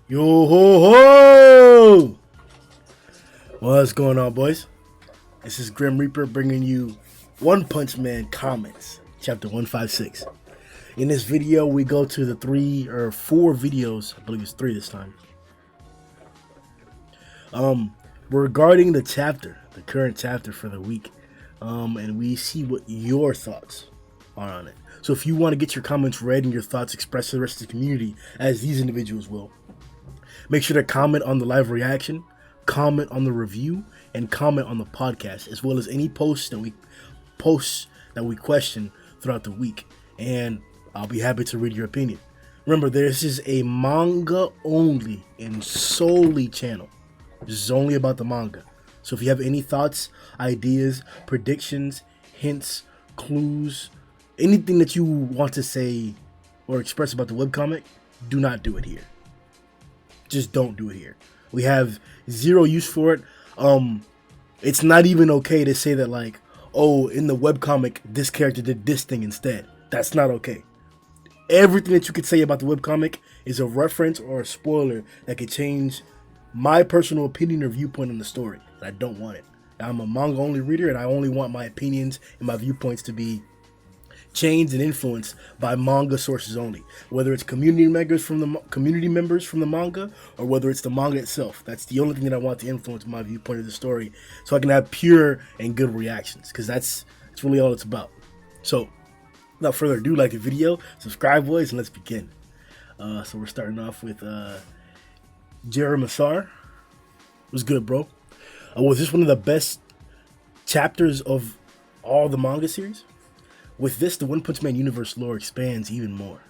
Yo ho ho! What's going on, boys? This is Grim Reaper bringing you One Punch Man Comments, Chapter 156. In this video, we go to the 3 or 4 videos, I believe it's 3 this time, regarding the chapter, the current chapter for the week, and we see what your thoughts are on it. So if you want to get your comments read and your thoughts expressed to the rest of the community, as these individuals will, make sure to comment on the live reaction, comment on the review, and comment on the podcast, as well as any posts that we question throughout the week. And I'll be happy to read your opinion. Remember, this is a manga only and solely channel. This is only about the manga. So if you have any thoughts, ideas, predictions, hints, clues, anything that you want to say or express about the webcomic, do not do it here. Just don't do it here. We have zero use for it. It's not even okay to say that, like, oh, in the webcomic, this character did this thing instead. That's not okay. Everything that you could say about the webcomic is a reference or a spoiler that could change my personal opinion or viewpoint on the story. And I don't want it. I'm a manga only reader, and I only want my opinions and my viewpoints to be changed and influenced by manga sources only, whether it's community members from the manga or whether it's the manga itself. That's the only thing that I want to influence my viewpoint of the story, so I can have pure and good reactions, because that's really all it's about. So without further ado, like the video, subscribe, boys, and let's begin. So we're starting off with Jerry Massar. It was good, bro. Was this one of the best chapters of all the manga series? With this, the One Punch Man universe lore expands even more.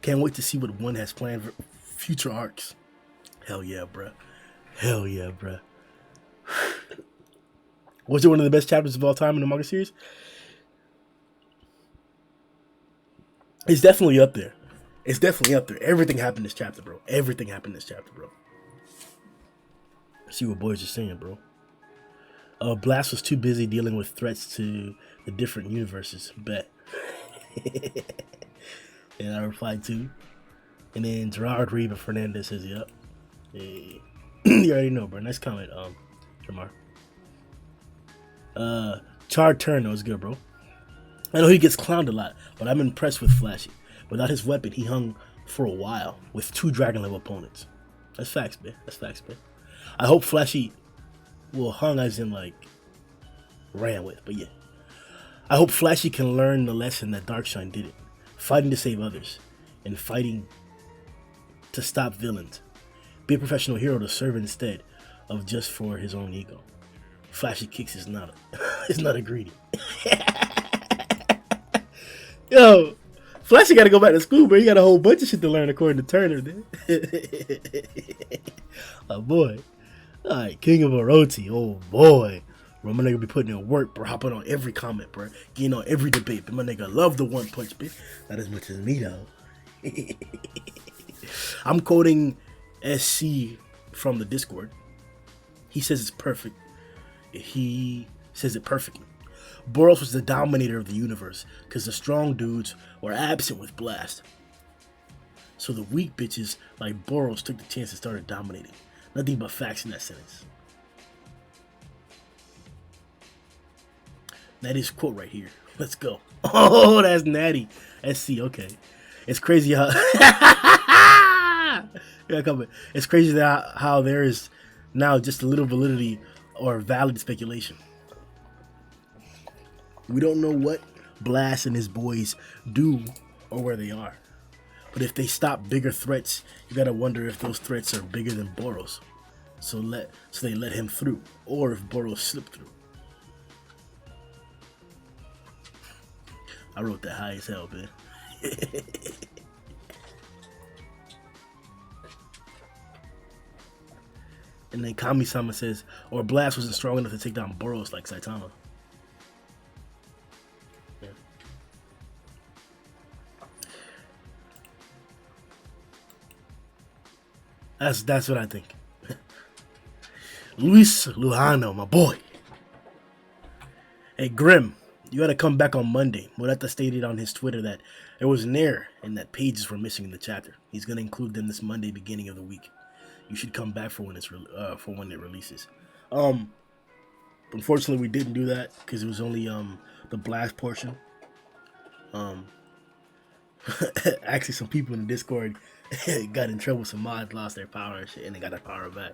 Can't wait to see what One has planned for future arcs. Hell yeah, bruh. Hell yeah, bruh. Was it one of the best chapters of all time in the manga series? It's definitely up there. It's definitely up there. Everything happened in this chapter, bro. Everything happened in this chapter, bro. Let's see what boys are saying, bro. Blast was too busy dealing with threats to the different universes. Bet. And I replied to. And then Gerard Reba Fernandez says, yep. Hey. You already know, bro. Nice comment, Jamar. Chard Turn, that was good, bro. I know he gets clowned a lot, but I'm impressed with Flashy. Without his weapon, he hung for a while with 2 dragon level opponents. That's facts, man. That's facts, man. I hope Flashy hung as in, like, ran with, but yeah. I hope Flashy can learn the lesson that Darkshine did it. Fighting to save others, and fighting to stop villains. Be a professional hero to serve instead of just for his own ego. Flashy kicks is not a greedy. Yo, Flashy gotta go back to school, bro. He got a whole bunch of shit to learn according to Turner, man. Oh boy. Alright, King of Orochi, oh boy. Bro, my nigga be putting in work, bro. Hopping on every comment, bro. Getting on every debate. But my nigga love the One Punch, bitch. Not as much as me, though. I'm quoting SC from the Discord. He says it's perfect. He says it perfectly. Boros was the dominator of the universe because the strong dudes were absent with Blast. So the weak bitches like Boros took the chance and started dominating. Nothing but facts in that sentence. That is quote right here. Let's go. Oh, that's natty. SC, okay. It's crazy how yeah, come on. It's crazy that how there is now just a little validity or valid speculation. We don't know what Blast and his boys do or where they are. But if they stop bigger threats, you gotta wonder if those threats are bigger than Boros. So they let him through, or if Boros slipped through. I wrote that high as hell, man. And then Kami-sama says, or Blast wasn't strong enough to take down Boros like Saitama. Yeah. That's what I think. Luis Lujano, my boy. Hey, Grim, you gotta come back on Monday. Murata stated on his Twitter that there was an error and that pages were missing in the chapter. He's gonna include them this Monday, beginning of the week. you should come back for when it releases. Unfortunately, we didn't do that because it was only the blast portion. Actually, some people in the Discord got in trouble. Some mods lost their power and shit, and they got their power back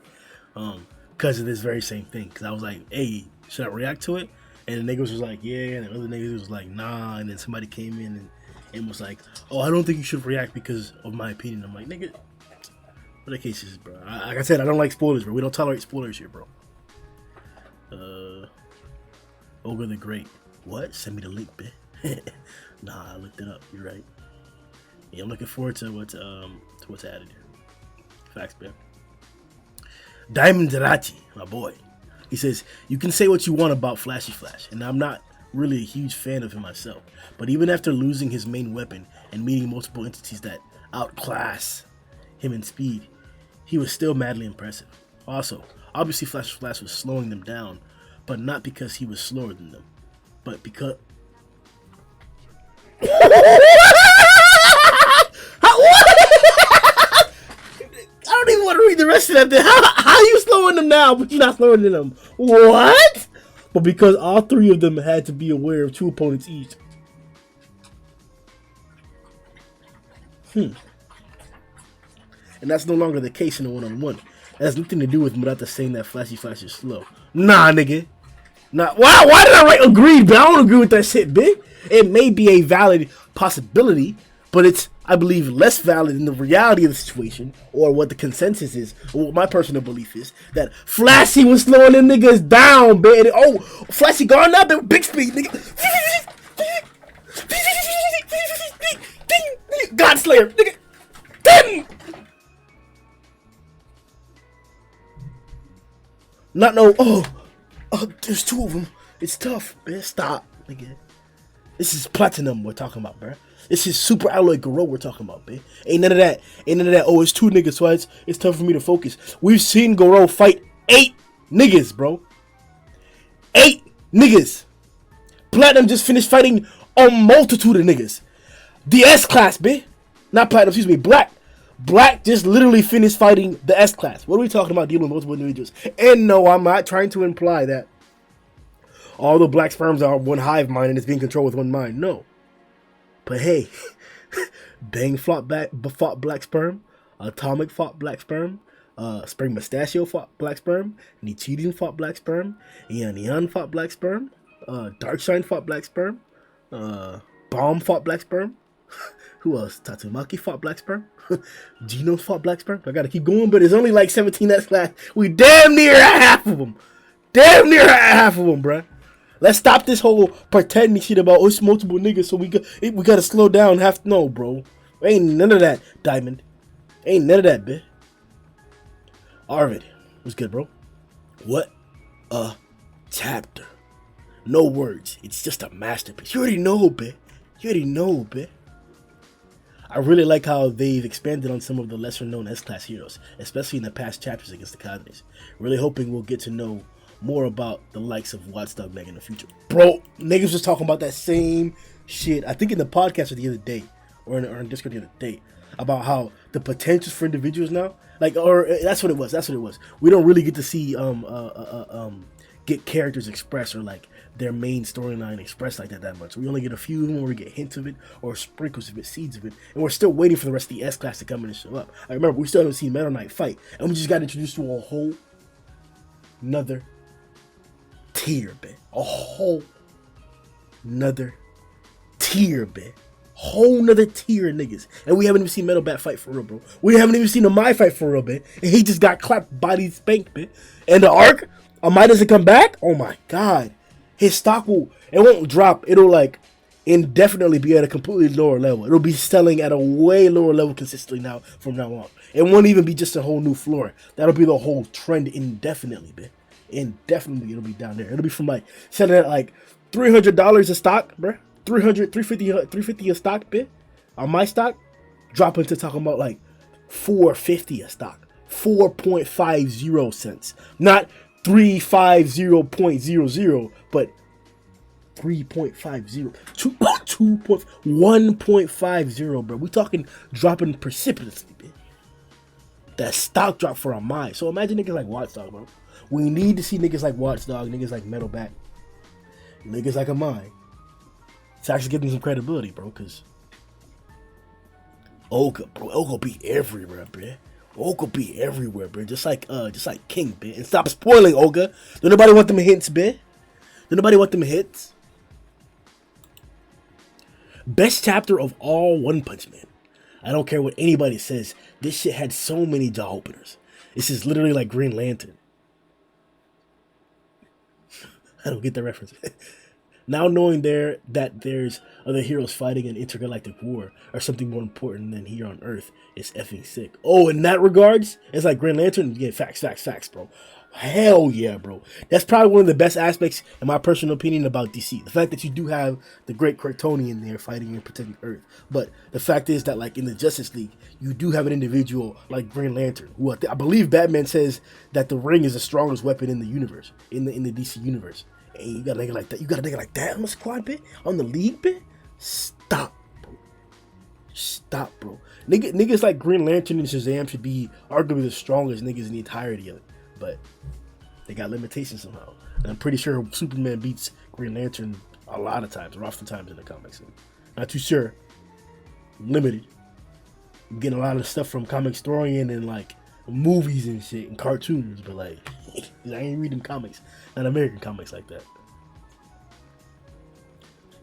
because of this very same thing. Because I was like, "Hey, should I react to it?" And the niggas was like, "Yeah," and the other niggas was like, "Nah." And then somebody came in and was like, "Oh, I don't think you should react because of my opinion." I'm like, "Nigga, what the case is, bro? Like I said, I don't like spoilers, bro. We don't tolerate spoilers here, bro." Ogre the Great. What? Send me the link, bitch. Nah, I looked it up. You're right. Yeah, I'm looking forward to what's added here. Facts, man. Diamond Darachi, my boy. He says, you can say what you want about Flashy Flash, and I'm not really a huge fan of him myself, but even after losing his main weapon and meeting multiple entities that outclass him in speed, he was still madly impressive. Also, obviously Flashy Flash was slowing them down, but not because he was slower than them, but because... I don't even want to read the rest of that. How are you slowing them now, but you're not slowing them? What? But because all three of them had to be aware of two opponents each. And that's no longer the case in a one-on-one. It has nothing to do with Murata saying that Flashy Flash is slow. Nah, nigga. Nah. Why did I write agreed, but I don't agree with that shit, bitch. It may be a valid possibility, but it's, I believe, less valid in the reality of the situation, or what the consensus is, or what my personal belief is, that Flashy was slowing them niggas down, bitch. Oh, Flashy gone up at big speed, nigga. Godslayer, nigga. Damn. Not no, oh, there's two of them. It's tough, man. Stop, nigga. This is Platinum we're talking about, bro. This is Super Alloy Garou we're talking about, man. Ain't none of that. Ain't none of that. Oh, it's two niggas, so it's tough for me to focus. We've seen Garou fight 8 niggas, bro. 8 niggas. Platinum just finished fighting a multitude of niggas. The S-Class, bitch. Not Platinum, excuse me, Black. Black just literally finished fighting the S-Class. What are we talking about dealing with multiple individuals? And no, I'm not trying to imply that all the black sperms are one hive mind and it's being controlled with one mind. No. But hey, Bang fought Black Sperm, Atomic fought Black Sperm, Spring Mustachio fought Black Sperm, Nichijin fought Black Sperm, Yan fought Black Sperm, Darkshine fought Black Sperm, Bomb fought Black Sperm. Who else? Tatsumaki fought Black Sperm. Genos fought Black Sperm. I gotta keep going, but it's only like 17 S-Class. We damn near at half of them. Damn near at half of them, bruh. Let's stop this whole pretending shit about it's multiple niggas, so we gotta slow down. No, bro. Ain't none of that, Diamond. Ain't none of that, bitch. Arvid, what's good, bro? What a chapter. No words. It's just a masterpiece. You already know, bitch. You already know, bitch. I really like how they've expanded on some of the lesser-known S-Class heroes, especially in the past chapters against the Cadres. Really hoping we'll get to know more about the likes of Watchdog Meg in the future. Bro, niggas was talking about that same shit, I think in the podcast the other day, or in Discord the other day, about how the potentials for individuals now, like, or that's what it was. We don't really get to see get characters expressed, or like their main storyline expressed like that much. We only get a few of them where we get hints of it, or sprinkles of it, seeds of it, and we're still waiting for the rest of the S-Class to come in and show up. I remember, we still haven't seen Meta Knight fight, and we just got introduced to a whole another tier, man. A whole nother tier, man. Whole nother tier of niggas. And we haven't even seen Metal Bat fight for real, bro. We haven't even seen Amai fight for real, man. And he just got clapped, body spanked, man. And the arc, Amai doesn't come back? Oh my god. His stock it won't drop. It'll like indefinitely be at a completely lower level. It'll be selling at a way lower level consistently now from now on. It won't even be just a whole new floor. That'll be the whole trend indefinitely, man. Indefinitely it'll be down there. It'll be from like selling at like $300 a stock, bruh. 350 a stock, bit on my stock, dropping to talking about like $4.50 a stock, 4.50 cents, not 350.00, but 3.50, 1.50, bro. We talking dropping precipitously, bit. that stock dropped for a mind. So imagine niggas like Watchdog, bro. We need to see niggas like Watchdog, niggas like Metalback, niggas like a mine to actually give them some credibility, bro. Cause Olga, bro, Olga be everywhere, bro. Olga be everywhere, bro. Just like King, bro. And stop spoiling Olga. Don't nobody want them hints, bro. Don't nobody want them hits. Best chapter of all One Punch Man. I don't care what anybody says. This shit had so many jaw openers. This is literally like Green Lantern. I don't get the reference. Now knowing that there's other heroes fighting an intergalactic war or something more important than here on Earth is effing sick. Oh, in that regards, it's like Green Lantern. Yeah, facts, bro. Hell yeah, bro. That's probably one of the best aspects, in my personal opinion, about DC. The fact that you do have the great Kryptonian there fighting and protecting Earth. But the fact is that, like, in the Justice League, you do have an individual like Green Lantern, who I believe Batman says that the ring is the strongest weapon in the universe, in the DC universe. And you got a nigga like that. You got a nigga like that on the squad bit? On the league bit? Stop, bro. Stop, bro. Niggas like Green Lantern and Shazam should be arguably the strongest niggas in the entirety of it. But they got limitations somehow. And I'm pretty sure Superman beats Green Lantern a lot of times, or oftentimes in the comics. Not too sure. Limited. I'm getting a lot of stuff from Comic Historian and like movies and shit and cartoons, but like I ain't reading comics, not American comics like that.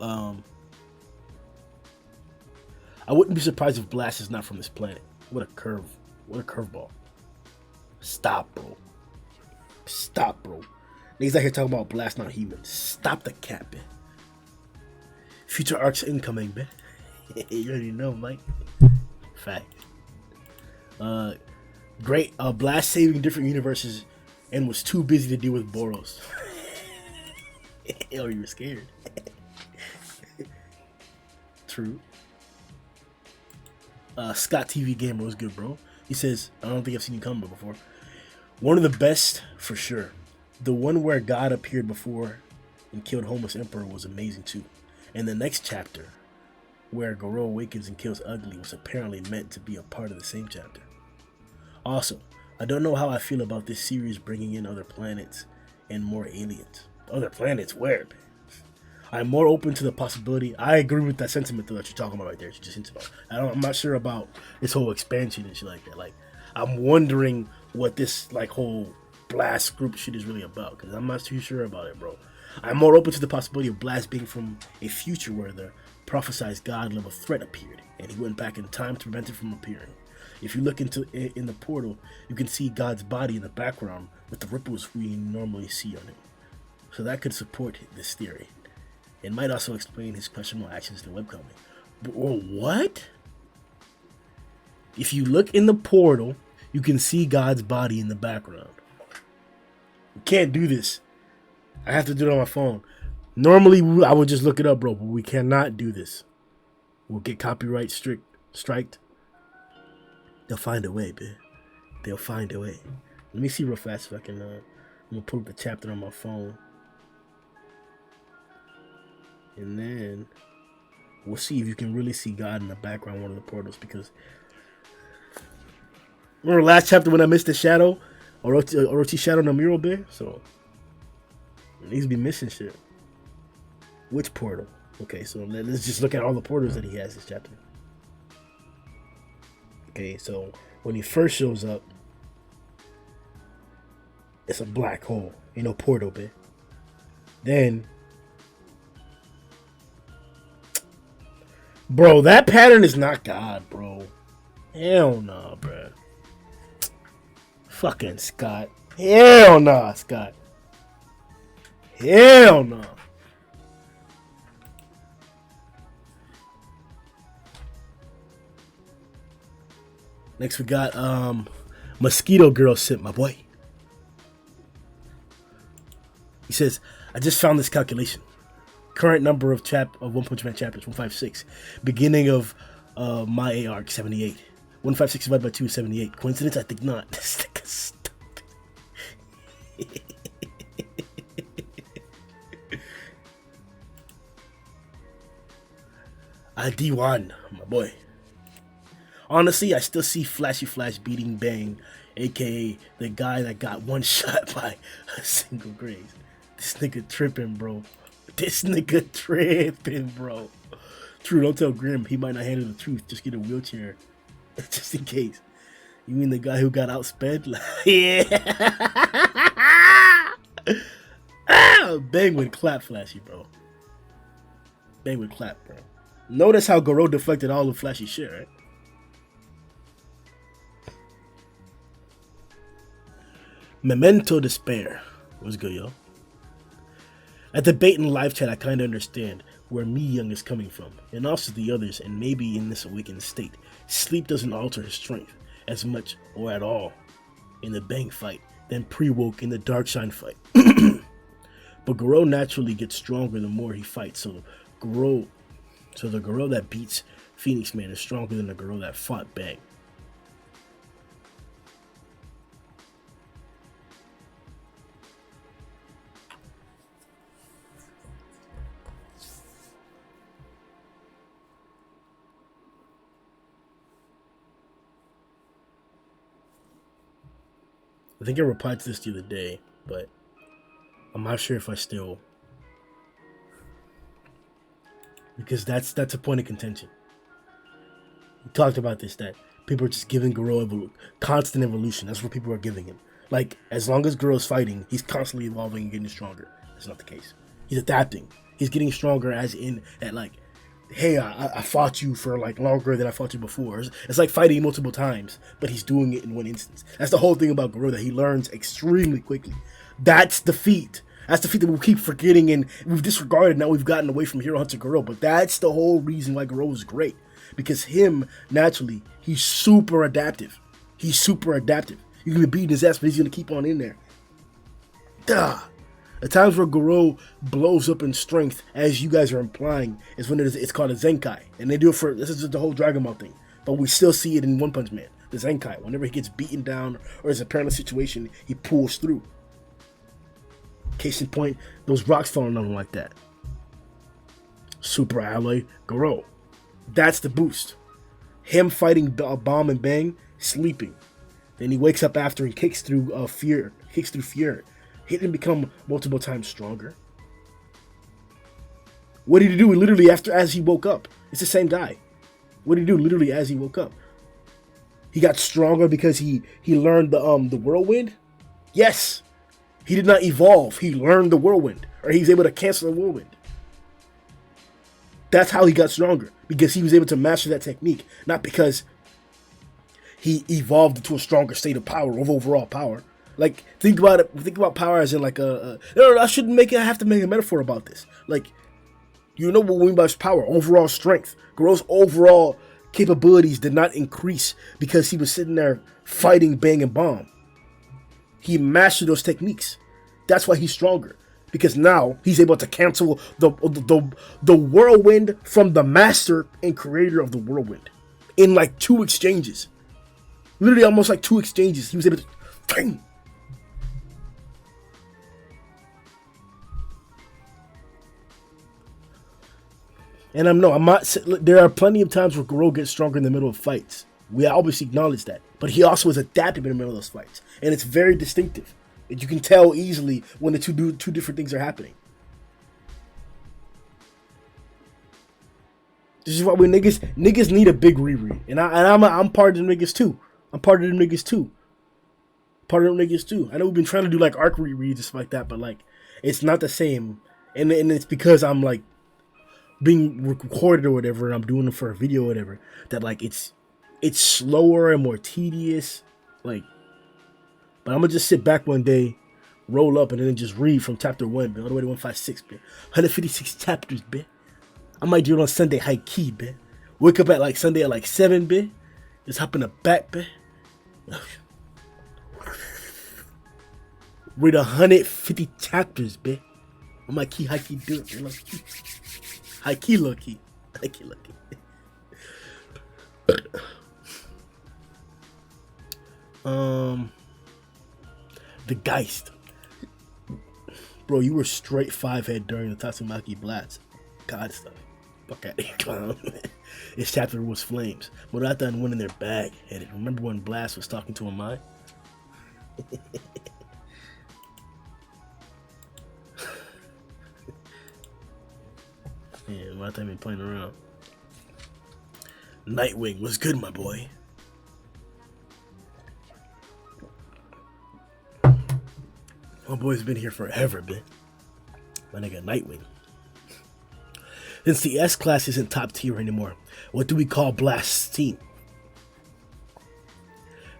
I wouldn't be surprised if Blast is not from this planet. What a curveball. Stop, bro. Niggas out here talking about Blast not human. Stop the cap, man. Future arcs incoming, man. You already know, Mike. Fact. Great. Blast saving different universes and was too busy to deal with Boros. Oh, you were scared. True. Scott TV Gamer was good, bro. He says, I don't think I've seen you come before. One of the best, for sure. The one where God appeared before and killed Homeless Emperor was amazing, too. And the next chapter, where Garou awakens and kills Ugly, was apparently meant to be a part of the same chapter. Also, I don't know how I feel about this series bringing in other planets and more aliens. Other planets? Where? I'm more open to the possibility. I agree with that sentiment though that you're talking about right there. You just hinted about. I'm not sure about this whole expansion and shit like that. Like, I'm wondering what this like whole Blast group shit is really about, because I'm not too sure about it, bro. I'm more open to the possibility of Blast being from a future where the prophesized god level threat appeared, and he went back in time to prevent it from appearing. If you look in the portal, you can see God's body in the background with the ripples we normally see on him. So that could support this theory. It might also explain his questionable actions in the webcomic. Or what? If you look in the portal, you can see God's body in the background. We can't do this. I have to do it on my phone. Normally, I would just look it up, bro, but we cannot do this. We'll get copyright striked. They'll find a way, man. They'll find a way. Let me see real fast if I can. I'm gonna pull up the chapter on my phone, and then we'll see if you can really see God in the background of one of the portals. Because remember last chapter when I missed the shadow, Orochi shadow in the mural there. So it needs to be missing shit. Which portal? Okay, so let's just look at all the portals that he has this chapter. Okay, so when he first shows up, it's a black hole. Ain't no portal, bitch. Then, bro, that pattern is not God, bro. Hell no, bro. Fucking Scott. Hell no, Scott. Hell no. Next we got Mosquito Girl Simp, my boy. He says, I just found this calculation. Current number of One Punch Man chapters, 156. Beginning of my arc, 78. 156 divided by 2 is 78. Coincidence? I think not. D1, my boy. Honestly, I still see Flashy Flash beating Bang, aka the guy that got one shot by a single graze. This nigga tripping, bro. This nigga tripping, bro. True, don't tell Grim. He might not handle the truth. Just get a wheelchair. Just in case. You mean the guy who got outsped? Yeah. Bang would clap Flashy, bro. Bang would clap, bro. Notice how Garou deflected all of Flashy shit, right? Memento Despair. What's good, yo? At the bait in live chat, I kind of understand where me Young is coming from, and also the others, and maybe in this awakened state. Sleep doesn't alter his strength as much or at all in the Bang fight than pre-woke in the Darkshine fight. But Garou naturally gets stronger the more he fights, so the Garou that beats Phoenix Man is stronger than the Garou that fought Bang. I think I replied to this the other day, but I'm not sure if I still, because that's a point of contention. We talked about this, that people are just giving Garou constant evolution. That's what people are giving him. Like, as long as Garou's fighting, he's constantly evolving and getting stronger. That's not the case. He's adapting. He's getting stronger, as in that, like, hey, I fought you for like longer than I fought you before. It's like fighting multiple times, but he's doing it in one instance. That's the whole thing about Garou, that he learns extremely quickly. That's the feat. That's the feat that we keep forgetting and we've disregarded. Now we've gotten away from Hero Hunter Garou, but that's the whole reason why Garou is great. Because him, naturally, he's super adaptive. He's super adaptive. You're going to beat his ass, but he's going to keep on in there. Duh. The times where Garou blows up in strength, as you guys are implying, is when it's called a Zenkai. And they do it for, this is the whole Dragon Ball thing. But we still see it in One Punch Man. The Zenkai. Whenever he gets beaten down or is a perilous situation, he pulls through. Case in point, those rocks falling on him like that. Super Alloy Garou. That's the boost. Him fighting Bomb and Bang, sleeping. Then he wakes up after and kicks through fear. He didn't become multiple times stronger. What did he do literally as he woke up? It's the same guy. What did he do literally as he woke up? He got stronger because he learned the whirlwind? Yes. He did not evolve. He learned the whirlwind. Or he was able to cancel the whirlwind. That's how he got stronger. Because he was able to master that technique. Not because he evolved into a stronger state of power, of overall power. Like, think about it. Think about power as in like no, I shouldn't make it. I have to make a metaphor about this. Like, you know what we mean by power? Overall strength. Garou's overall capabilities did not increase because he was sitting there fighting Bang and Bomb. He mastered those techniques. That's why he's stronger. Because now he's able to cancel the whirlwind from the master and creator of the whirlwind in like 2 exchanges. Literally, almost like 2 exchanges. He was able to. Dang. And I'm not. There are plenty of times where Garou gets stronger in the middle of fights. We obviously acknowledge that, but he also is adaptive in the middle of those fights, and it's very distinctive. And you can tell easily when the two different things are happening. This is why we niggas need a big reread, and I'm part of the niggas too. I'm part of the niggas too. Part of them niggas too. I know we've been trying to do like arc rereads and stuff like that, but like it's not the same, and it's because I'm like being recorded or whatever, and I'm doing it for a video or whatever, that like it's slower and more tedious, like. But I'm gonna just sit back one day, roll up, and then just read from chapter 1, all the way to 156, 156 chapters, I might do it on Sunday, high key, Wake up at like Sunday at like 7, Just hop in the back, Read 150 chapters, I might key, high key, do it, low key. High key, low key. High key, low key. The Geist. Bro, you were straight 5 head during the Tatsumaki Blast. God stuff. Fuck out of here, clown. This chapter was flames. Murata and went in their bag headed. Remember when Blast was talking to a mine? Yeah, Murata been playing around. Nightwing was good, my boy. My boy's been here forever, man. My nigga Nightwing. Since the S class isn't top tier anymore, what do we call Blast's team?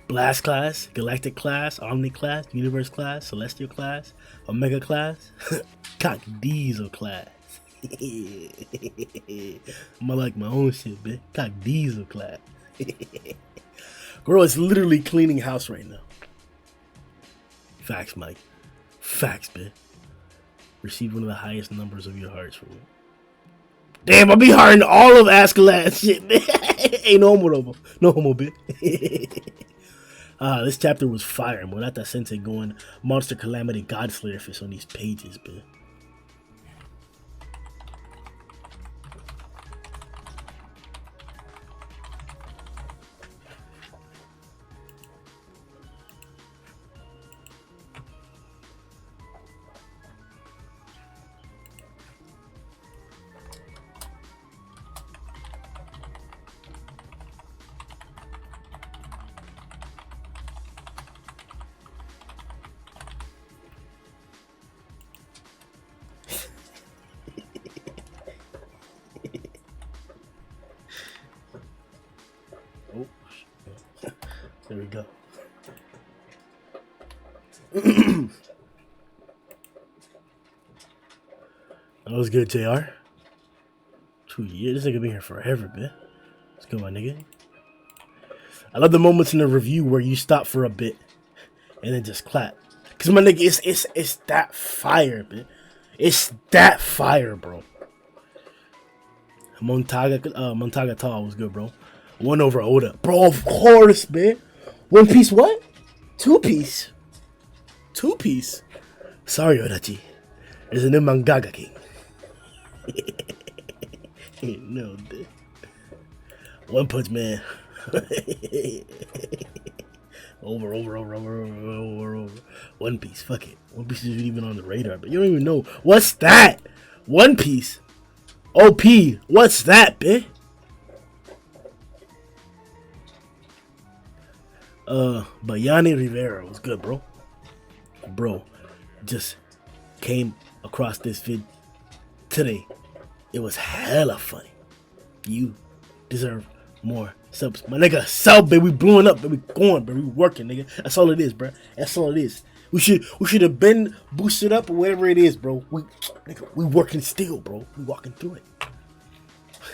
Blast class, Galactic class, Omni class, Universe class, Celestial class, Omega class, Cock Diesel class. I like my own shit, bitch. Cock Diesel class. Girl is literally cleaning house right now. Facts, Mike. Facts, bitch. Receive one of the highest numbers of your hearts from me. Damn, I be hearting all of Askeladd's shit, man. Ain't no homo, no homo, bitch. This chapter was fire, man. Not that sensei going Monster Calamity Godslayer fish on these pages, man. Oh, there we go. That was good, JR. 2 years. This nigga been here forever, man. Let's go, my nigga. I love the moments in the review where you stop for a bit and then just clap. Cause my nigga, it's that fire, man. It's that fire, bro. Montaga Tall was good, bro. 1 over Oda. Bro, of course, man. One Piece what? 2 piece. 2 piece. Sorry, Odachi. There's a new mangaka king. No, dude. One Punch Man. over. One Piece, fuck it. One Piece isn't even on the radar, but you don't even know. What's that? One Piece. OP. What's that, bitch? But Yanni Rivera was good, bro. Bro, just came across this vid today. It was hella funny. You deserve more subs. My nigga, sub, baby. We blowing up, baby. We going, baby. We working, nigga. That's all it is, bro. That's all it is. We should have been boosted up or whatever it is, bro. We working still, bro. We walking through it.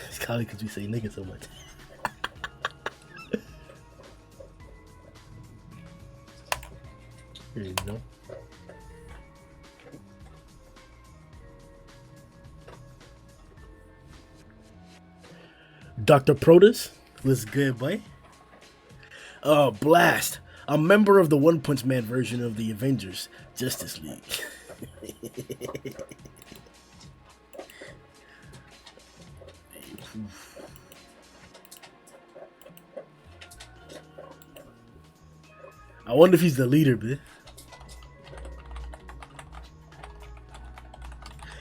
It's probably because we say nigga so much. Here you go. Dr. Protus was good, boy. Blast, a member of the One Punch Man version of the Avengers Justice League. I wonder if he's the leader, man.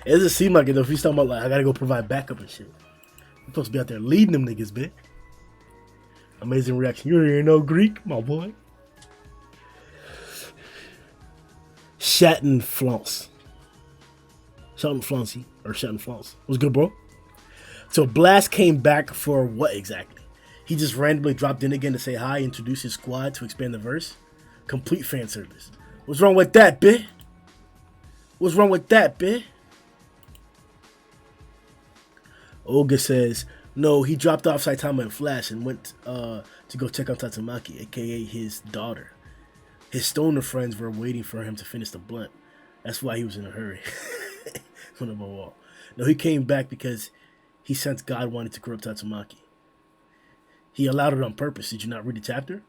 It doesn't seem like it though. If he's talking about like I gotta go provide backup and shit. I'm supposed to be out there leading them niggas, bitch. Amazing reaction. You ain't no Greek, my boy. Shatton Flounce. Shatton Flouncy. Or Shatton Flounce. Was good, bro. So Blast came back for what exactly? He just randomly dropped in again to say hi, introduce his squad to expand the verse. Complete fan service. What's wrong with that, bitch? What's wrong with that, bitch? Olga says, no, he dropped off Saitama and Flash and went to go check out Tatsumaki, aka his daughter. His stoner friends were waiting for him to finish the blunt. That's why he was in a hurry. On the wall. No, he came back because he sensed God wanted to corrupt Tatsumaki. He allowed it on purpose. Did you not read the chapter?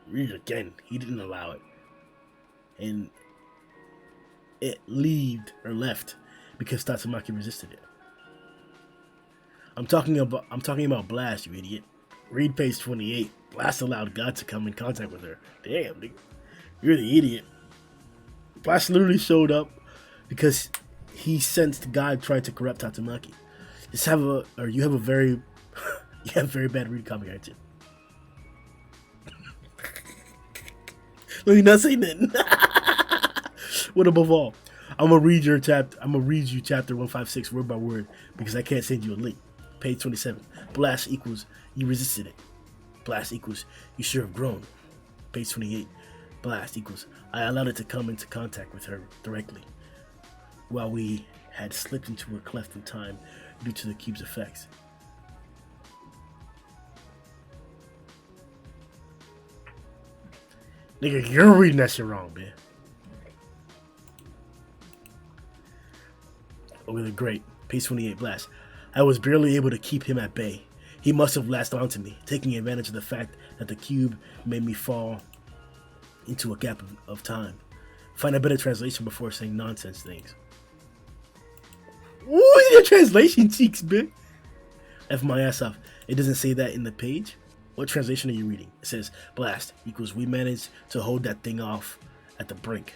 Read it again. He didn't allow it. And it left because Tatsumaki resisted it. I'm talking about Blast, you idiot. Read page 28. Blast allowed God to come in contact with her. Damn, nigga. You're the idiot. Blast literally showed up because he sensed God tried to corrupt Tatsumaki. You have a very you have very bad read comprehension. Let me not say nothing. What above all, I'm gonna read you chapter 156 word by word because I can't send you a link. Page 27. Blast equals you resisted it. Blast equals you should have grown. Page 28. Blast equals I allowed it to come into contact with her directly, while we had slipped into a cleft in time due to the cube's effects. Nigga, you're reading that shit wrong, man. Over the great. Page 28. Blast. I was barely able to keep him at bay. He must have latched onto me, taking advantage of the fact that the cube made me fall into a gap of time. Find a better translation before saying nonsense things. What is your translation, cheeks, man? F my ass off. It doesn't say that in the page. What translation are you reading? It says, Blast equals we managed to hold that thing off at the brink.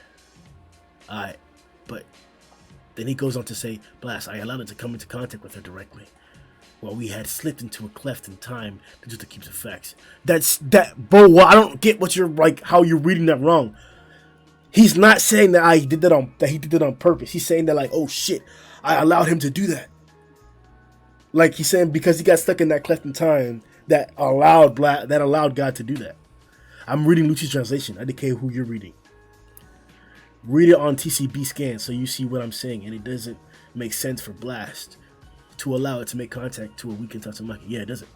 Alright, but then he goes on to say, Blast, I allowed it to come into contact with her directly, while we had slipped into a cleft in time due to the cube's effects. Bro, well, I don't get what you're, like, how you're reading that wrong. He's not saying that he did that on purpose. He's saying that, like, oh shit, I allowed him to do that. Like, he's saying because he got stuck in that cleft in time that allowed God to do that. I'm reading Lucci's translation. I don't care who you're reading. Read it on TCB scan so you see what I'm saying, and it doesn't make sense for Blast to allow it to make contact to a weakened Tatsumaki. Yeah, it doesn't.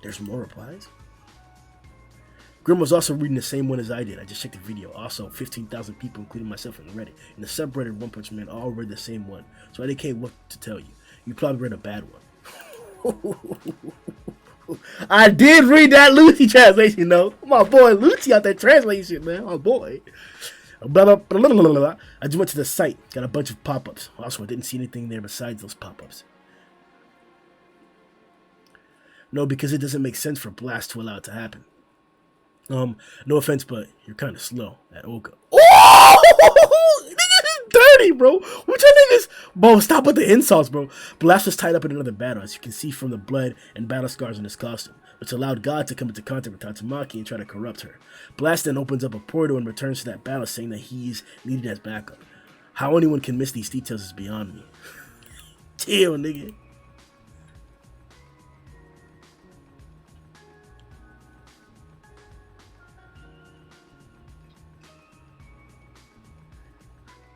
There's more replies. Grim was also reading the same one as I did. I just checked the video. Also, 15,000 people, including myself, in Reddit. In the subreddit One Punch Man, all read the same one. So I didn't care what to tell you. You probably read a bad one. I did read that Lucci translation, though. My boy Lucci out there translation, man. My boy. Blah, blah, blah, blah, blah, blah. I just went to the site. Got a bunch of pop-ups. Also, I didn't see anything there besides those pop-ups. No, because it doesn't make sense for Blast to allow it to happen. No offense, but you're kind of slow at Oka. Oh! Niggas is dirty, bro. What y'all niggas? Bro, stop with the insults, bro. Blast was tied up in another battle, as you can see from the blood and battle scars on his costume, which allowed God to come into contact with Tatsumaki and try to corrupt her. Blast then opens up a portal and returns to that battle, saying that he's needed as backup. How anyone can miss these details is beyond me. Chill, nigga.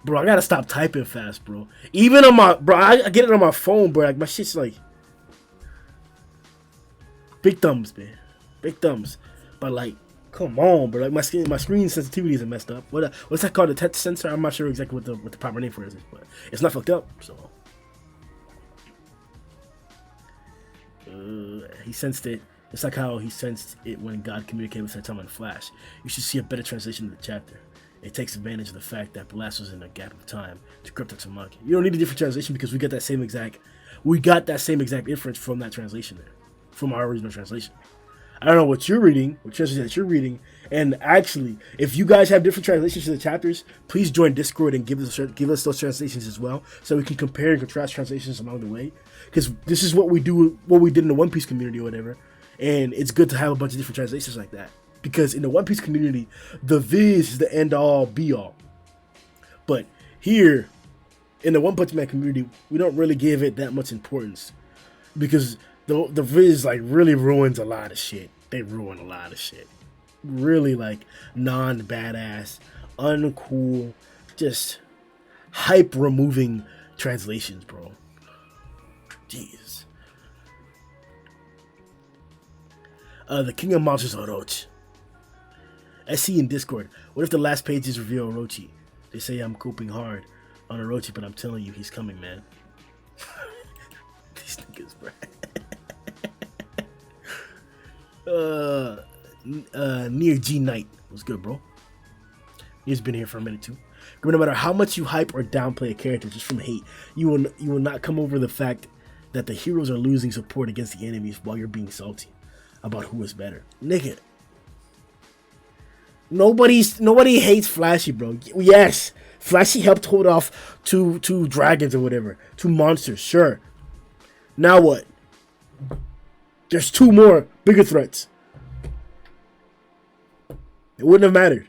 Bro, I gotta stop typing fast, bro. Even on my, bro, I get it on my phone, bro. Like, my shit's like, big thumbs, man. Big thumbs. But like, come on, bro. Like, my screen sensitivity isn't messed up. What's that called? The touch sensor? I'm not sure exactly what the proper name for it is, but it's not fucked up. So he sensed it. It's like how he sensed it when God communicated with Saitama in Flash. You should see a better translation of the chapter. It takes advantage of the fact that Blast was in a gap of time to corrupt Tatsumaki. You don't need a different translation because we got that same exact inference from that translation there, from our original translation. I don't know what you're reading, what translation that you're reading, and actually, if you guys have different translations to the chapters, please join Discord and give us those translations as well, so we can compare and contrast translations along the way. Because this is what we do, what we did in the One Piece community or whatever, and it's good to have a bunch of different translations like that. Because in the One Piece community, the Viz is the end-all, be-all. But here, in the One Punch Man community, we don't really give it that much importance. Because the Viz, like, really ruins a lot of shit. They ruin a lot of shit. Really, like, non-badass, uncool, just hype-removing translations, bro. Jeez. The King of Monsters, Orochi. SC in Discord. What if the last pages reveal Orochi? They say I'm coping hard on Orochi, but I'm telling you, he's coming, man. These niggas, bro. Near G Knight was good, bro. He's been here for a minute too. No matter how much you hype or downplay a character just from hate, you will not come over the fact that the heroes are losing support against the enemies while you're being salty about who is better. Nigga. Nobody hates Flashy, bro. Yes, Flashy helped hold off two dragons or whatever. 2 monsters, sure. Now what? There's 2 more bigger threats. It wouldn't have mattered.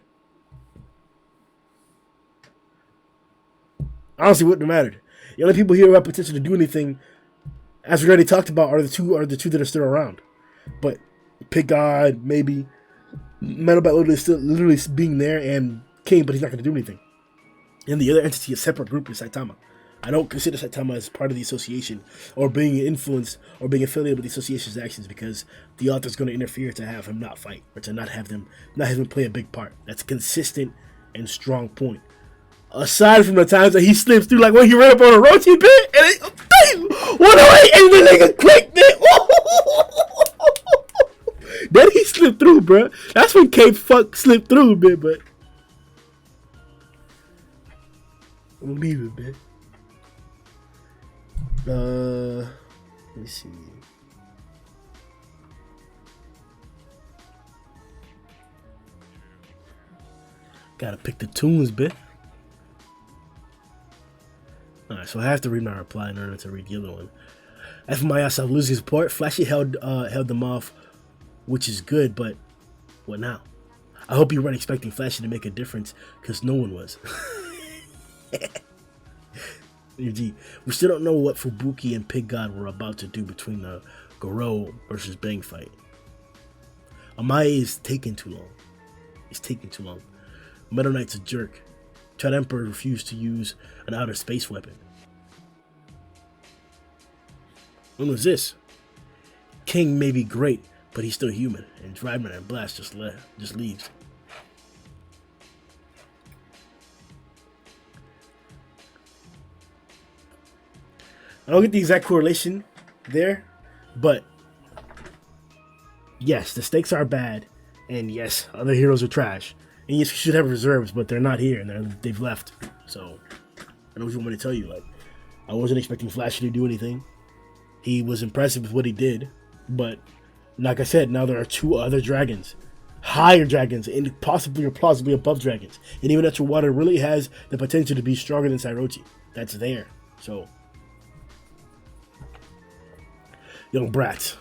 Honestly, wouldn't have mattered. The only people here who have potential to do anything, as we already talked about, are the two that are still around. But Pig God, maybe Metal Bat is still literally being there, and King, but he's not going to do anything. And the other entity, a separate group, is Saitama. I don't consider Saitama as part of the association or being influenced or being affiliated with the association's actions, because the author's going to interfere to have him not fight or to not have him play a big part. That's a consistent and strong point. Aside from the times that he slips through, like when he ran up on a Orochi bit and it, damn, 108 and the nigga clicked it. Then he slipped through, bro. That's when K-Fuck slipped through a bit, but I'm leave it, man. Let me see. Gotta pick the tunes, bit. Alright, so I have to read my reply in order to read the other one. As for myself losing support, Flashy held them off, which is good, but what now? I hope you weren't expecting Flashy to make a difference, because no one was. We still don't know what Fubuki and Pig God were about to do between the Garou versus Bang fight. Amae is taking too long. It's taking too long. Meta Knight's a jerk. Chad Emperor refused to use an outer space weapon. When was this? King may be great, but he's still human, and Driveman and Blast just leaves. I don't get the exact correlation there, but yes, the stakes are bad, and yes, other heroes are trash. And yes, you should have reserves, but they're not here, and they've left. So, I know what you want me to tell you. Like, I wasn't expecting Flashy to do anything. He was impressive with what he did, but like I said, now there are 2 other dragons. Higher dragons, and possibly or plausibly above dragons. And even Extra Water really has the potential to be stronger than Sairochi. That's there. So, Young Brats,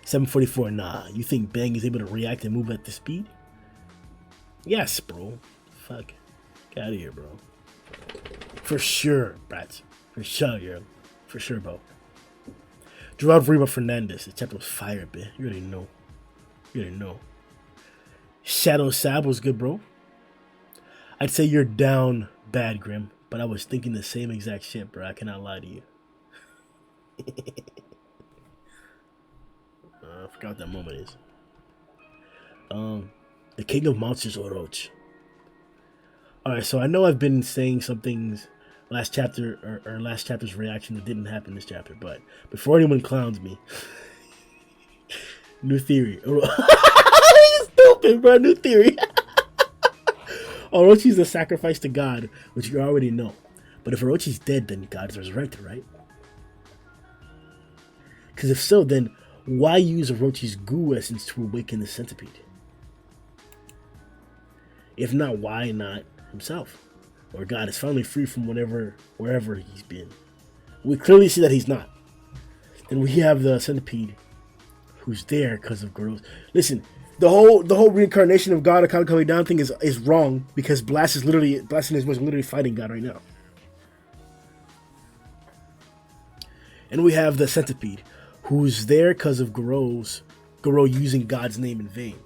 744, nah. You think Bang is able to react and move at the speed? Yes, bro. Fuck. Get out of here, bro. For sure, Brats. For sure, yo. For sure, bro. Gerard Reba Fernandez. The chapter was fire, bitch. You already know. You already know. Shadow Sab was good, bro. I'd say you're down bad, Grim, but I was thinking the same exact shit, bro. I cannot lie to you. I forgot what that moment is. The King of Monsters, Orochi. Alright, so I know I've been saying some things last chapter, or last chapter's reaction that didn't happen this chapter, but before anyone clowns me, new theory. Stupid, bro. New theory. Orochi's the sacrifice to God, which you already know. But if Orochi's dead, then God is resurrected, right? Because if so, then why use Orochi's goo essence to awaken the centipede? If not, why not himself? Or God is finally free from wherever he's been. We clearly see that he's not. Then we have the centipede, who's there because of Garou. Listen, the whole reincarnation of God account coming down thing is wrong, because Blast and his was literally fighting God right now. And we have the centipede, who's there because of Garou using God's name in vain.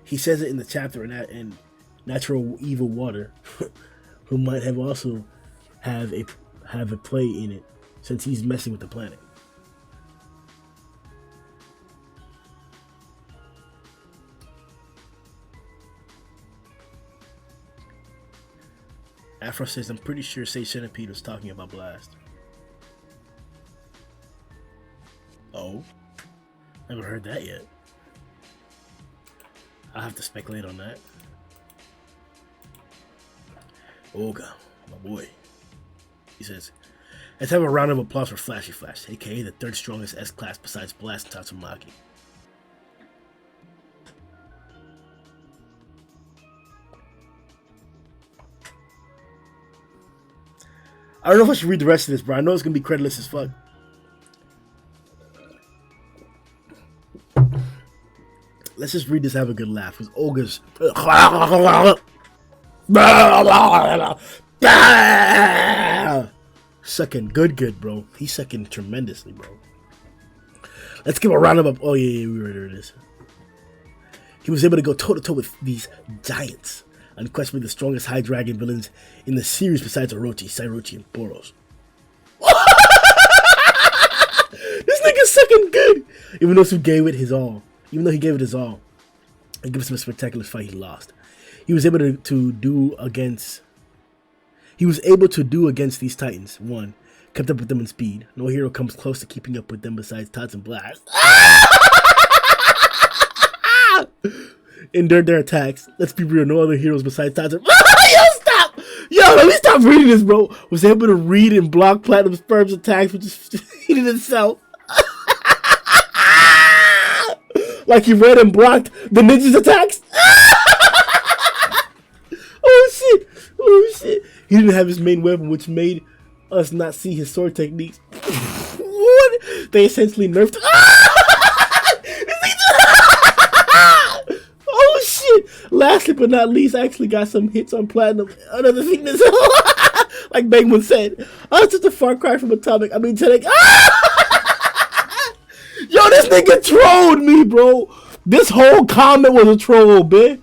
He says it in the chapter in Natural Evil Water, who might have also have a play in it, since he's messing with the planet. Afro says, I'm pretty sure Sage Centipede was talking about Blast. Oh? Never heard that yet. I'll have to speculate on that. Olga, my boy. He says, Let's have a round of applause for Flashy Flash, aka the third strongest S-class besides Blast and Tatsumaki. I don't know if I should read the rest of this, bro. I know it's gonna be creditless as fuck. Let's just read this, have a good laugh. Because Olga's sucking good, bro. He's sucking tremendously, bro. Let's give a round of applause. Oh yeah, we read this. He was able to go toe to toe with these giants, unquestionably the strongest high dragon villains in the series besides Orochi, Sairochi, and Boros. This nigga's sucking good, even though he gave it his all. Even though he gave it his all, and gives him a spectacular fight, he lost. He was able to do against these titans. 1. Kept up with them in speed. No hero comes close to keeping up with them besides Tots and Blast. Endured their attacks. Let's be real, no other heroes besides Tots and Yo, stop! Yo, let me stop reading this, bro. Was able to read and block Platinum Sperm's attacks, which is heating itself. Like he read and blocked the ninja's attacks. Oh shit. He didn't have his main weapon, which made us not see his sword techniques. What? They essentially nerfed. Oh shit. Lastly but not least, I actually got some hits on Platinum. Another thing that's like Bangman said, I was just a far cry from Atomic. I mean, Tonic. Yo, this nigga trolled me, bro. This whole comment was a troll, bitch.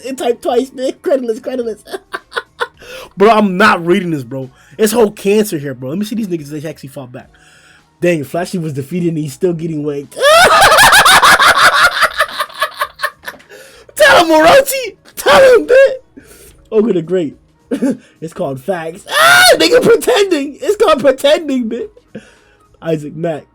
It typed twice, man. Creditless. Bro, I'm not reading this, bro. It's whole cancer here, bro. Let me see these niggas that actually fought back. Dang, Flashy was defeated and he's still getting waked. Tell him, Orochi. Tell him, bitch. Ogre the Great. It's called facts. Nigga pretending. It's called pretending, bitch. Isaac Mack.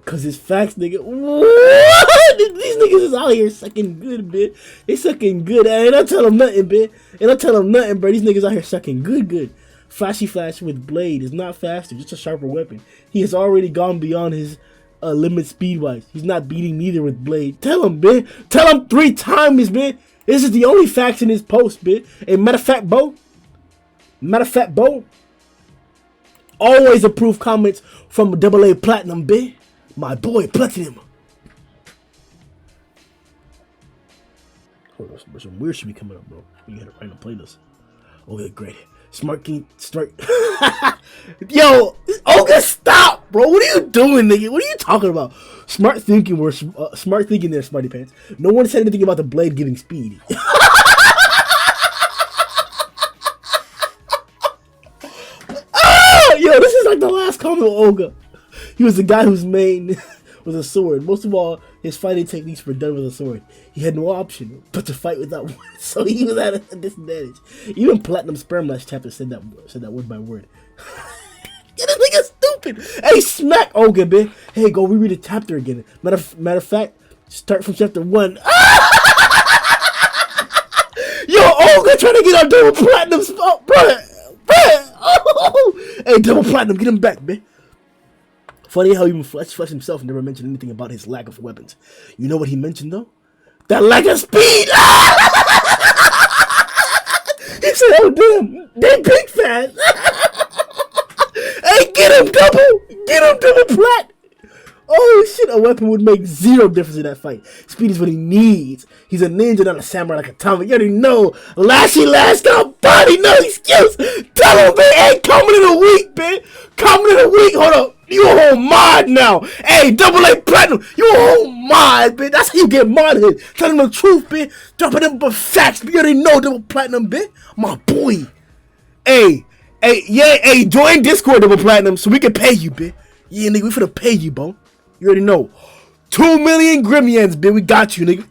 Cause it's facts, nigga. What? These niggas is out here sucking good, bitch. They sucking good. Ain't I tell them nothing, bitch. Ain't I tell them nothing, bro. These niggas out here sucking good. Flashy Flash with Blade is not faster, just a sharper weapon. He has already gone beyond his limit speed-wise. He's not beating neither with Blade. Tell him, bitch. Tell him 3 times, bitch. This is the only facts in his post, bitch. And matter of fact, Bo. Always approve comments from AA Platinum, bitch. My boy, Platinum. Hold on, some weird shit be coming up, bro. You had a random playlist. Oh, yeah, great. Smart King, start. Yo, Olga, stop, bro. What are you doing, nigga? What are you talking about? Smart thinking, smart thinking there, Smarty Pants. No one said anything about the blade giving speed. Yo, this is like the last comment of Olga. He was the guy whose main was a sword. Most of all, his fighting techniques were done with a sword. He had no option but to fight without one, so he was at a disadvantage. Even Platinum Sperm last chapter said that word by word. Yeah, this nigga's stupid. Hey, smack Olga, bitch. Hey, go reread the chapter again. Matter of fact, start from chapter 1. Yo, Olga trying to get on double platinum, bruh. Oh. Hey, double platinum, get him back, bitch. Funny how even Flash himself never mentioned anything about his lack of weapons. You know what he mentioned, though? That lack of speed! He said, oh, damn, they big fast. Hey, get him double plat! Oh, shit, a weapon would make 0 difference in that fight. Speed is what he needs. He's a ninja, not a samurai like Atomic. You already know. Lashy Lash got body, no excuse. Tell him, man, hey, coming in a week, man. Coming in a week, hold up. You a whole mod now. Hey, AA Platinum, you a whole mod, bitch. That's how you get modded. Tell him the truth, bitch. Dropping them but facts. You already know double platinum, bitch. My boy. Hey, join Discord double platinum so we can pay you, bitch. Yeah, nigga, we finna pay you, bro. You already know. 2 million Grimians, bitch. We got you, nigga.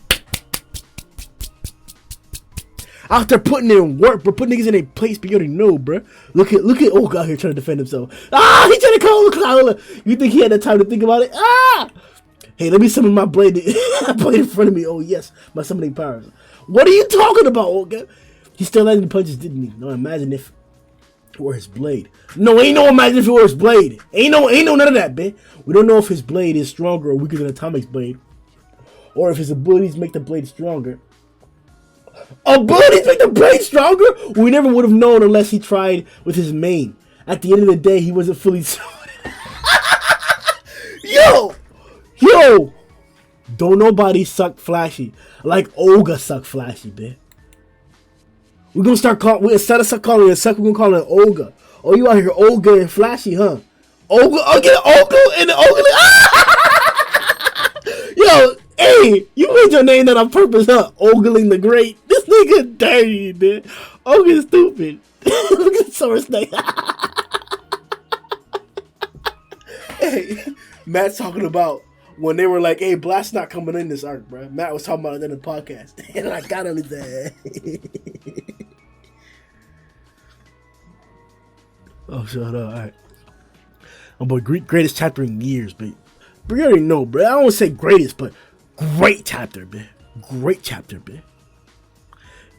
Out there putting in work, bro. Putting niggas in a place, but you already know, bro. Look at Olga out here trying to defend himself. Ah, he trying to call Cloud. You think he had the time to think about it? Ah! Hey, let me summon my blade. Blade in front of me. Oh, yes. My summoning powers. What are you talking about, Olga? He still landed punches, didn't he? No, imagine if Or his blade. No, ain't no imagine if it were his blade. Ain't no none of that, bitch. We don't know if his blade is stronger or weaker than Atomic's blade. Or if his abilities make the blade stronger. Abilities make the blade stronger? We never would have known unless he tried with his main. At the end of the day, he wasn't fully Yo! Don't nobody suck Flashy like Olga suck Flashy, bitch. We're gonna start calling, instead of calling it suck, we're gonna call it Olga. Oh, you out here Olga and Flashy, huh? Olga, oh, get Olga and Olga. Yo, hey, you made your name that on purpose, huh? Ogling the Great. This nigga dirty, man. Olga's stupid. Look at Source Snake. Hey, Matt's talking about when they were like, hey, Blast's not coming in this arc, bro. Matt was talking about it in the podcast. And I got him his ass. Oh, shut up. All right. Oh, boy, greatest chapter in years, but you already know, bro. I don't want to say greatest, but great chapter, man. Great chapter, man.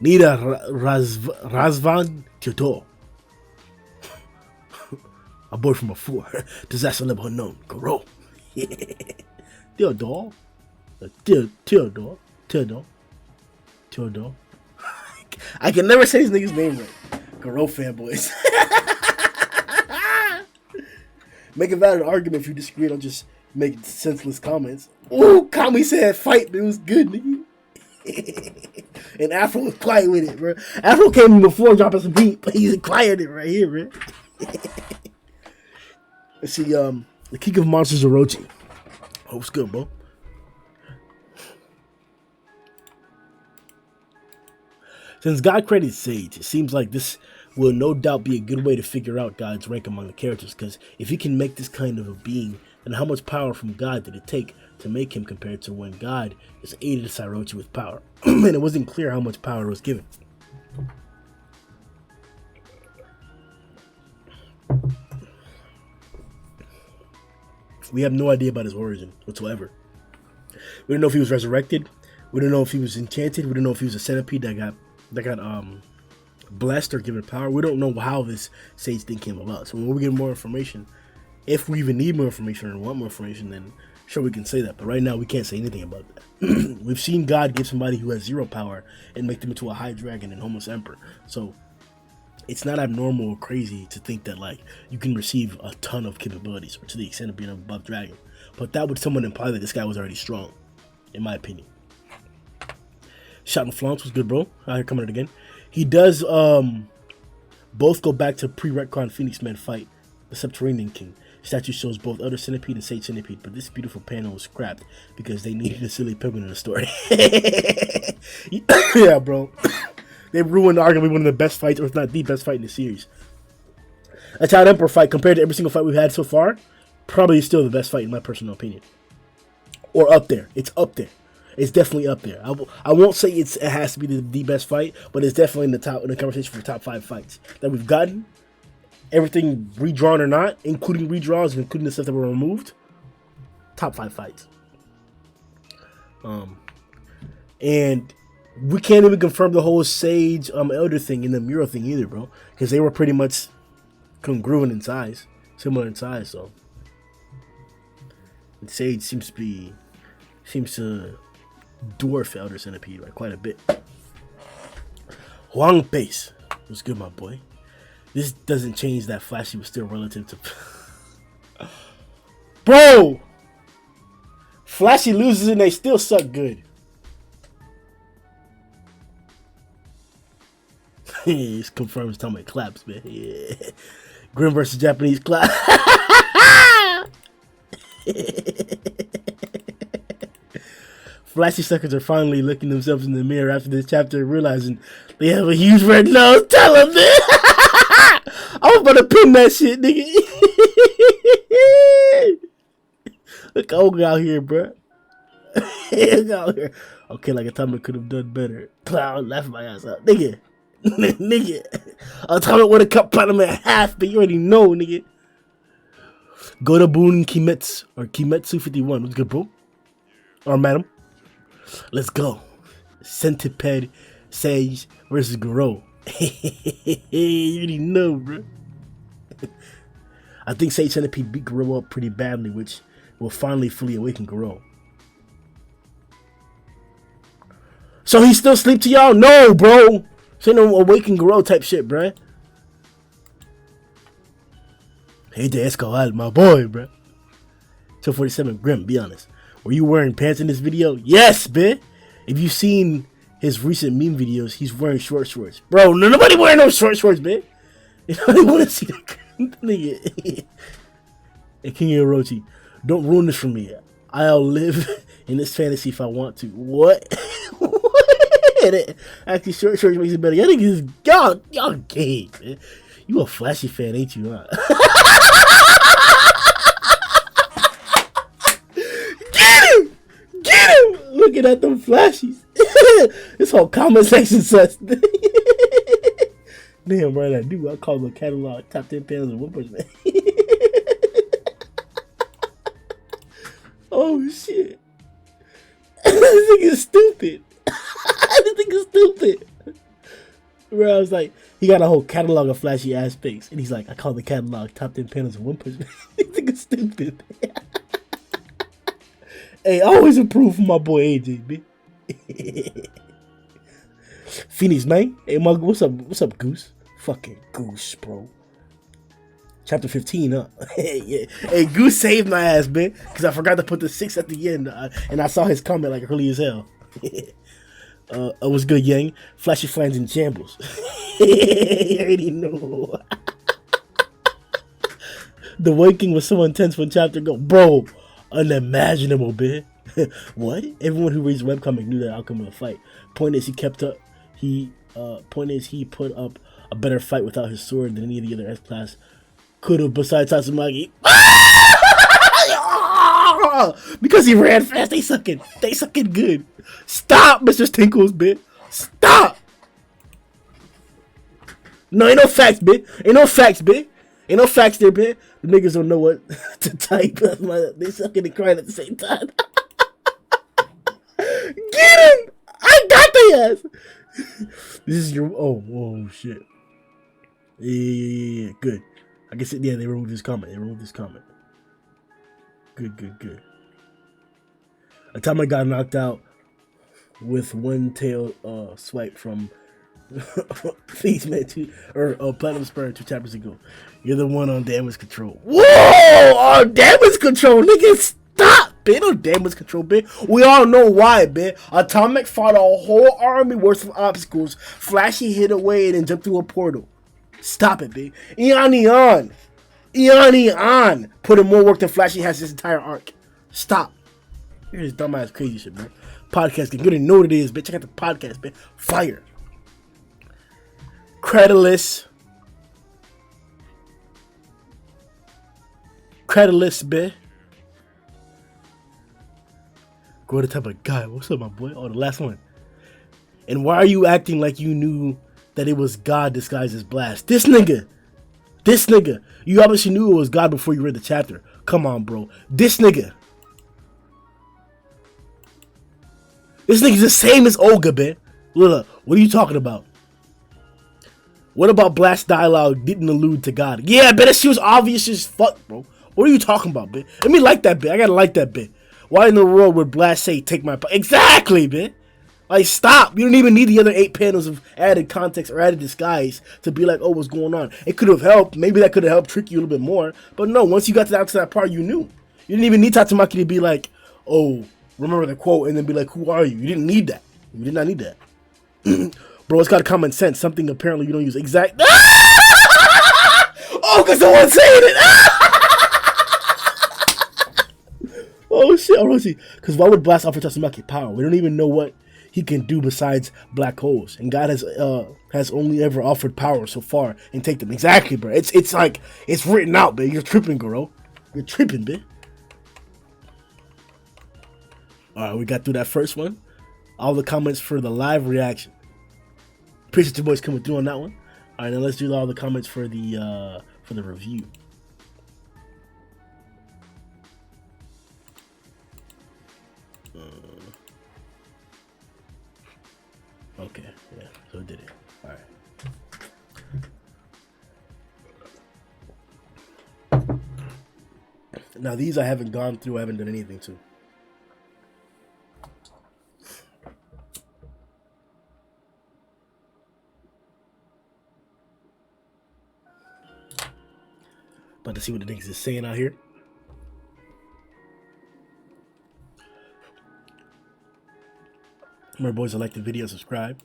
Nida Razvan Tyoto. A boy from before. Disaster level unknown. Garou. Theodore. Theodore. I can never say this nigga's name right. Garou fanboys. Make a valid argument if you disagree. Don't just make senseless comments. Ooh, Kami said fight, but it was good, nigga. And Afro was quiet with it, bro. Afro came in before dropping some beat, but he's quiet it right here, bro. Let's see, the King of Monsters Orochi. Oh, what's good, bro? Since God created Sage, it seems like this will no doubt be a good way to figure out God's rank among the characters, because if he can make this kind of a being, then how much power from God did it take to make him compared to when God just aided Orochi with power? And it wasn't clear how much power was given. We have no idea about his origin whatsoever. We don't know if he was resurrected. We don't know if he was enchanted. We don't know if he was a centipede that got blessed or given power. We don't know how this Sage thing came about. So when we get more information, if we even need more information or want more information, then sure, we can say that. But right now, we can't say anything about that. We've seen God give somebody who has 0 power and make them into a high dragon and homeless emperor. So it's not abnormal or crazy to think that like you can receive a ton of capabilities or to the extent of being above dragon. But that would somewhat imply that this guy was already strong, in my opinion. Shot and Flaunce was good, bro. Out here coming out again. He does both go back to pre-retcon Phoenix Man fight, the Subterranean King. Statue shows both Elder Centipede and Sage Centipede, but this beautiful panel was scrapped because they needed a silly pigment in the story. Yeah, bro. They ruined arguably one of the best fights, or if not the best fight in the series. A Child Emperor fight, compared to every single fight we've had so far, probably still the best fight in my personal opinion. Or up there. It's up there. It's definitely up there. I won't say it has to be the best fight, but it's definitely in the conversation for the top 5 fights that we've gotten. Everything redrawn or not, including redraws, including the stuff that were removed. Top 5 fights. And we can't even confirm the whole Sage Elder thing and the mural thing either, bro, because they were pretty much congruent in size, similar in size. So, and Sage seems to dwarf Elder Centipede by quite a bit. Huang Pace was good, my boy. This doesn't change that Flashy was still relative to... Bro! Flashy loses and they still suck good. It confirms time it claps, man. Yeah. Grim versus Japanese clap. Flashy suckers are finally looking themselves in the mirror after this chapter and realizing they have a huge red nose. Tell them, man. I was about to pin that shit, nigga. Look out here, bro. Look out here. Okay, like Atomic could have done better. Clown, laughing my ass out. Nigga. Nigga. Atomic would have cut Platinum in half, but you already know, nigga. Go to Boon Kimetsu, or Kimetsu 51. What's good, bro? Or madam. Let's go. Centipede Sage versus Garou. You already know, bro. I think Sage Centipede beat Garou up pretty badly, which will finally fully awaken Garou. So he still sleep to y'all? No, bro. This ain't no awaken Garou type shit, bruh. Hey, Escobar, my boy, bruh. 247 Grim, be honest. Were you wearing pants in this video? Yes, bitch. If you've seen his recent meme videos, he's wearing short shorts. Bro, nobody wearing no short shorts, bitch. You know, I want to see that nigga. Hey, King Orochi, don't ruin this for me. I'll live in this fantasy if I want to. What? What? Actually, short shorts makes it better. Y'all gay, man. You a Flashy fan, ain't you, huh? Get him! Looking at them flashies. This whole comment section sucks. Damn, right, I do. I call the catalog top 10 panels of 1%. Oh, shit. This thing is stupid. This thing is stupid. Where I was like, he got a whole catalog of flashy ass pics. And he's like, I call the catalog top 10 panels of 1%. This thing is stupid. Hey, always improve for my boy AJ, bitch. Phoenix, man. Hey, Mug, what's up, Goose? Fucking Goose, bro. Chapter 15, huh? Yeah. Hey, Goose saved my ass, man. Because I forgot to put the 6 at the end. And I saw his comment like early as hell. It was good, Yang. Flashy flans and shambles. I already know. The Waking was so intense when chapter go. Bro, unimaginable, bitch. What? Everyone who reads webcomic knew the outcome of the fight. Point is, he put up a better fight without his sword than any of the other S-Class could have besides Tatsumaki. Because he ran fast, they sucking good. Stop, Mr. Tinkles, bitch. Stop. No, ain't no facts, bitch. Ain't no facts there, bitch. The niggas don't know what to type. They sucking and crying at the same time. Get him! I got the ass. This is your oh shit. Yeah. Good. I guess they removed this comment. Good. Atomic got knocked out with one tail swipe from Platinum Sperm 2 chapters ago. You're the one on damage control. Whoa! On damage control, nigga, stop, bitch. On damage control, bitch. We all know why, bitch. Atomic fought a whole army worth of obstacles. Flashy hit away and then jumped through a portal. Stop it, bitch. Eon put in more work than Flashy has this entire arc. Stop. Here's dumbass crazy shit, man. Podcast, you didn't know what it is, bitch. Check out the podcast, bitch. Fire. Credulous, bitch. Go the type of guy. What's up, my boy? Oh, the last one. And why are you acting like you knew that it was God disguised as Blast? This nigga. You obviously knew it was God before you read the chapter. Come on, bro. This nigga's the same as Olga, bitch. Look, what are you talking about? What about Blast dialogue didn't allude to God? Yeah, bitch, she was obvious as fuck, bro. What are you talking about, bitch? Let me like that bit. I gotta like that bit. Why in the world would Blast say, take my... Exactly, bitch. Like, stop. You don't even need the other 8 panels of added context or added disguise to be like, oh, what's going on? It could have helped. Maybe that could have helped trick you a little bit more. But no, once you got to that part, you knew. You didn't even need Tatsumaki to be like, oh, remember the quote, and then be like, who are you? You didn't need that. You did not need that. Bro, it's got common sense. Something apparently you don't use. Exact. Oh, because someone's saying it. Oh, shit. Orochi. Because why would Blast offer Tatsumaki power? We don't even know what he can do besides black holes. And God has only ever offered power so far and take them. Exactly, bro. It's like, it's written out, man. You're tripping, Garou. You're tripping, man. Alright, we got through that first one. All the comments for the live reaction. Appreciate you boys coming through on that one. Alright, now let's do all the comments for the review. Okay, yeah, so it did it. Alright. Now these I haven't gone through, I haven't done anything to. But to see what the niggas is saying out here. Remember, boys, to like the video, subscribe.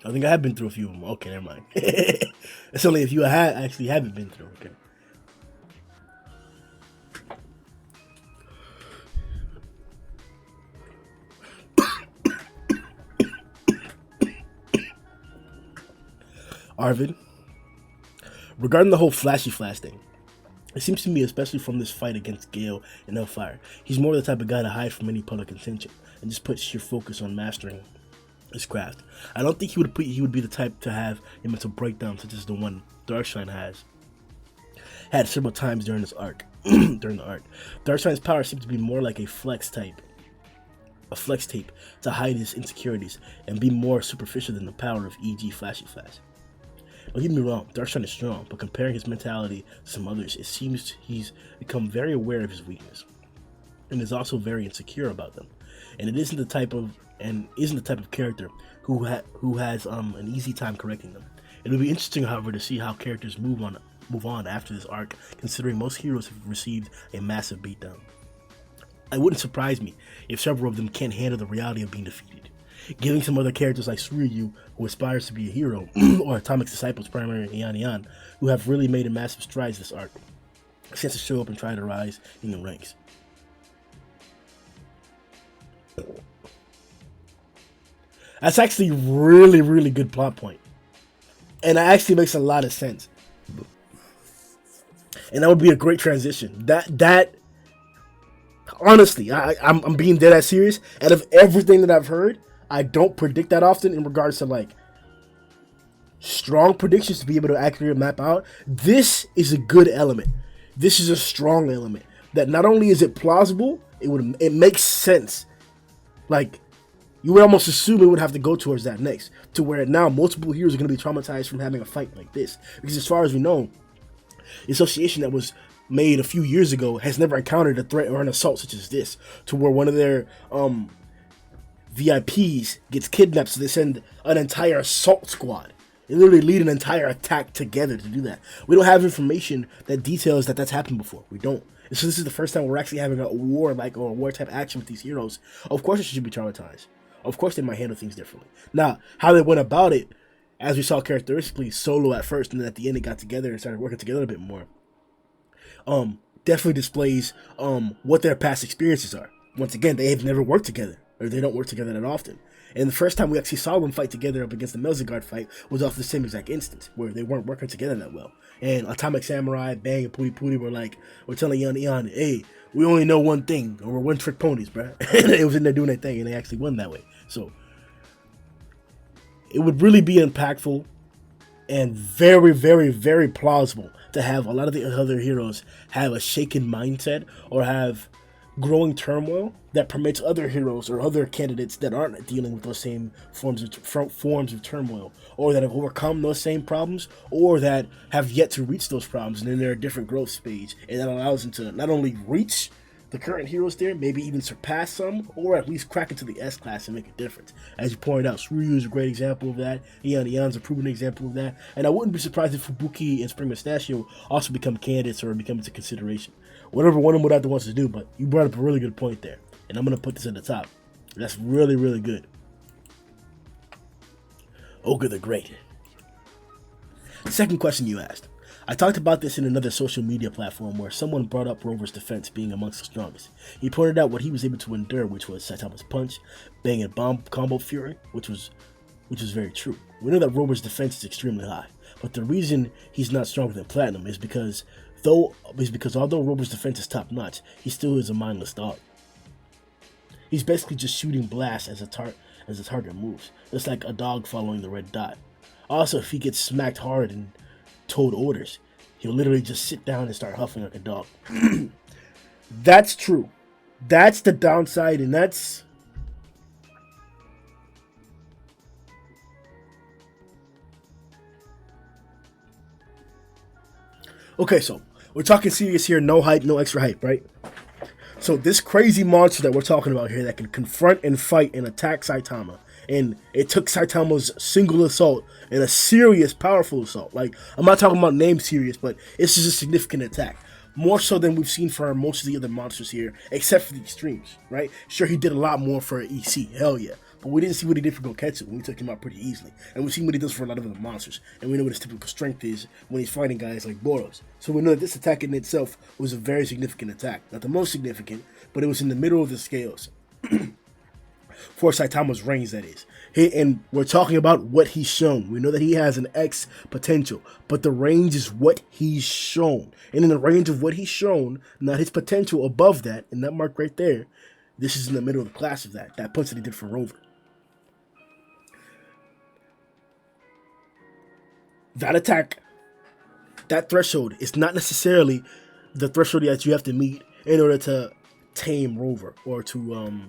I think I have been through a few of them. Okay, never mind. It's only if you actually haven't been through. Okay. Arvid, regarding the whole flashy flash thing, it seems to me, especially from this fight against Gale and Hellfire, he's more the type of guy to hide from any public attention and just put your focus on mastering his craft. I don't think he would be the type to have a mental breakdown such as the one Darkshine had several times during this arc. During the arc, Darkshine's power seems to be more like a flex tape to hide his insecurities and be more superficial than the power of E.g. Flashy Flash. Don't get me wrong, Darkshine is strong, but comparing his mentality to some others, it seems he's become very aware of his weakness and is also very insecure about them. And it isn't the type of character who has an easy time correcting them. It'll be interesting, however, to see how characters move on after this arc, considering most heroes have received a massive beatdown. It wouldn't surprise me if several of them can't handle the reality of being defeated. Giving some other characters like Suryu, who aspires to be a hero, or Atomic's disciples, primarily Yan, who have really made a massive strides this arc, a chance to show up and try to rise in the ranks. That's actually really, really good plot point. And it actually makes a lot of sense. And that would be a great transition. That honestly, I'm being dead ass serious. Out of everything that I've heard, I don't predict that often in regards to like strong predictions to be able to accurately map out. This is a good element. This is a strong element that not only is it plausible, it makes sense. Like, you would almost assume it would have to go towards that next, to where now multiple heroes are going to be traumatized from having a fight like this. Because as far as we know, the association that was made a few years ago has never encountered a threat or an assault such as this, to where one of their VIPs gets kidnapped, so they send an entire assault squad. They literally lead an entire attack together to do that. We don't have information that details that that's happened before. We don't. And so this is the first time we're actually having a war or a war type action with these heroes. Of course they should be traumatized. Of course they might handle things differently. Now, how they went about it, as we saw characteristically solo at first, and then at the end they got together and started working together a bit more, definitely displays what their past experiences are. Once again, they have never worked together, or they don't work together that often. And the first time we actually saw them fight together up against the Melzigard fight was off the same exact instance, where they weren't working together that well. And Atomic Samurai, Bang, and Pooty were telling Eon, hey, we only know one thing, or we're one-trick ponies, bruh. And they was in there doing their thing, and they actually won that way. So, it would really be impactful and very, very, very plausible to have a lot of the other heroes have a shaken mindset or have growing turmoil that permits other heroes or other candidates that aren't dealing with those same forms of turmoil, or that have overcome those same problems, or that have yet to reach those problems and then they're a different growth stage, and that allows them to not only reach the current heroes there, maybe even surpass some, or at least crack into the S class and make a difference. As you pointed out, Suryu is a great example of that. Eon's a proven example of that. And I wouldn't be surprised if Fubuki and Spring Mustachio also become candidates or become into consideration. Whatever one of them would have to wants to do, but you brought up a really good point there. And I'm going to put this at the top. That's really, really good. Ogre the Great. Second question you asked. I talked about this in another social media platform where someone brought up Rover's defense being amongst the strongest. He pointed out what he was able to endure, which was Saitama's punch, Bang and Bomb combo fury, which was very true. We know that Rover's defense is extremely high, but the reason he's not stronger than Platinum is because although Rover's defense is top notch, he still is a mindless dog. He's basically just shooting blasts as the target moves, just like a dog following the red dot. Also, if he gets smacked hard and told orders, he'll literally just sit down and start huffing like a dog. That's true. That's the downside, and that's... Okay, so We're talking serious here, no hype, no extra hype, right? So this crazy monster that we're talking about here that can confront and fight and attack Saitama, and it took Saitama's single assault and a serious, powerful assault. Like, I'm not talking about name serious, but it's just a significant attack. More so than we've seen for most of the other monsters here, except for the extremes, right? Sure, he did a lot more for EC, hell yeah. But we didn't see what he did for Goketsu when we took him out pretty easily. And we've seen what he does for a lot of other monsters. And we know what his typical strength is when he's fighting guys like Boros. So we know that this attack in itself was a very significant attack. Not the most significant, but it was in the middle of the scales. For Saitama's range, that is. And we're talking about what he's shown. We know that he has an X potential, but the range is what he's shown. And in the range of what he's shown, not his potential above that, and that mark right there, this is in the middle of the class of that punch that he did for Rover. That attack, that threshold, is not necessarily the threshold that you have to meet in order to tame Rover or to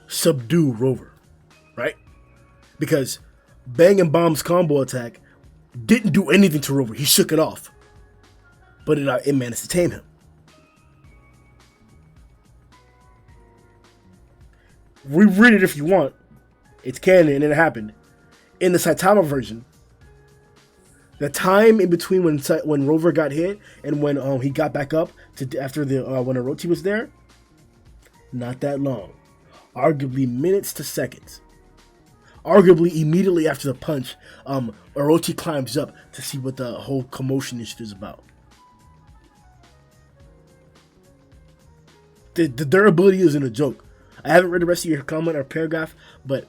subdue Rover, right? Because Bang and Bomb's combo attack didn't do anything to Rover. He shook it off, but it managed to tame him. Reread it if you want. It's canon and it happened. In the Saitama version, the time in between when Rover got hit and when he got back up to after the when Orochi was there, not that long. Arguably minutes to seconds. Arguably immediately after the punch, Orochi climbs up to see what the whole commotion is about. The durability isn't a joke. I haven't read the rest of your comment or paragraph, but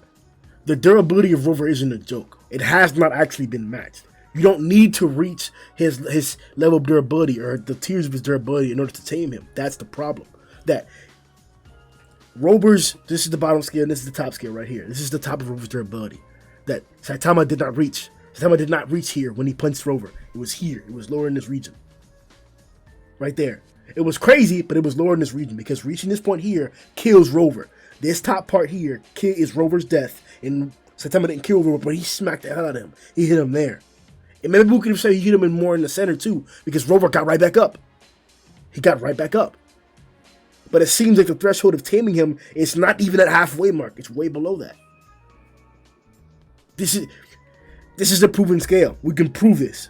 the durability of Rover isn't a joke. It has not actually been matched. You don't need to reach his level of durability or the tiers of his durability in order to tame him. That's the problem. That Rover's, this is the bottom scale and this is the top scale right here. This is the top of Rover's durability. That Saitama did not reach. Saitama did not reach here when he punched Rover. It was here. It was lower in this region. Right there. It was crazy, but it was lower in this region because reaching this point here kills Rover. This top part here is Rover's death, and Saitama didn't kill Rover, but he smacked the hell out of him. He hit him there. And maybe we could have said he hit him more in the center too, because Rover got right back up. He got right back up. But it seems like the threshold of taming him is not even at halfway mark. It's way below that. This is the proven scale. We can prove this.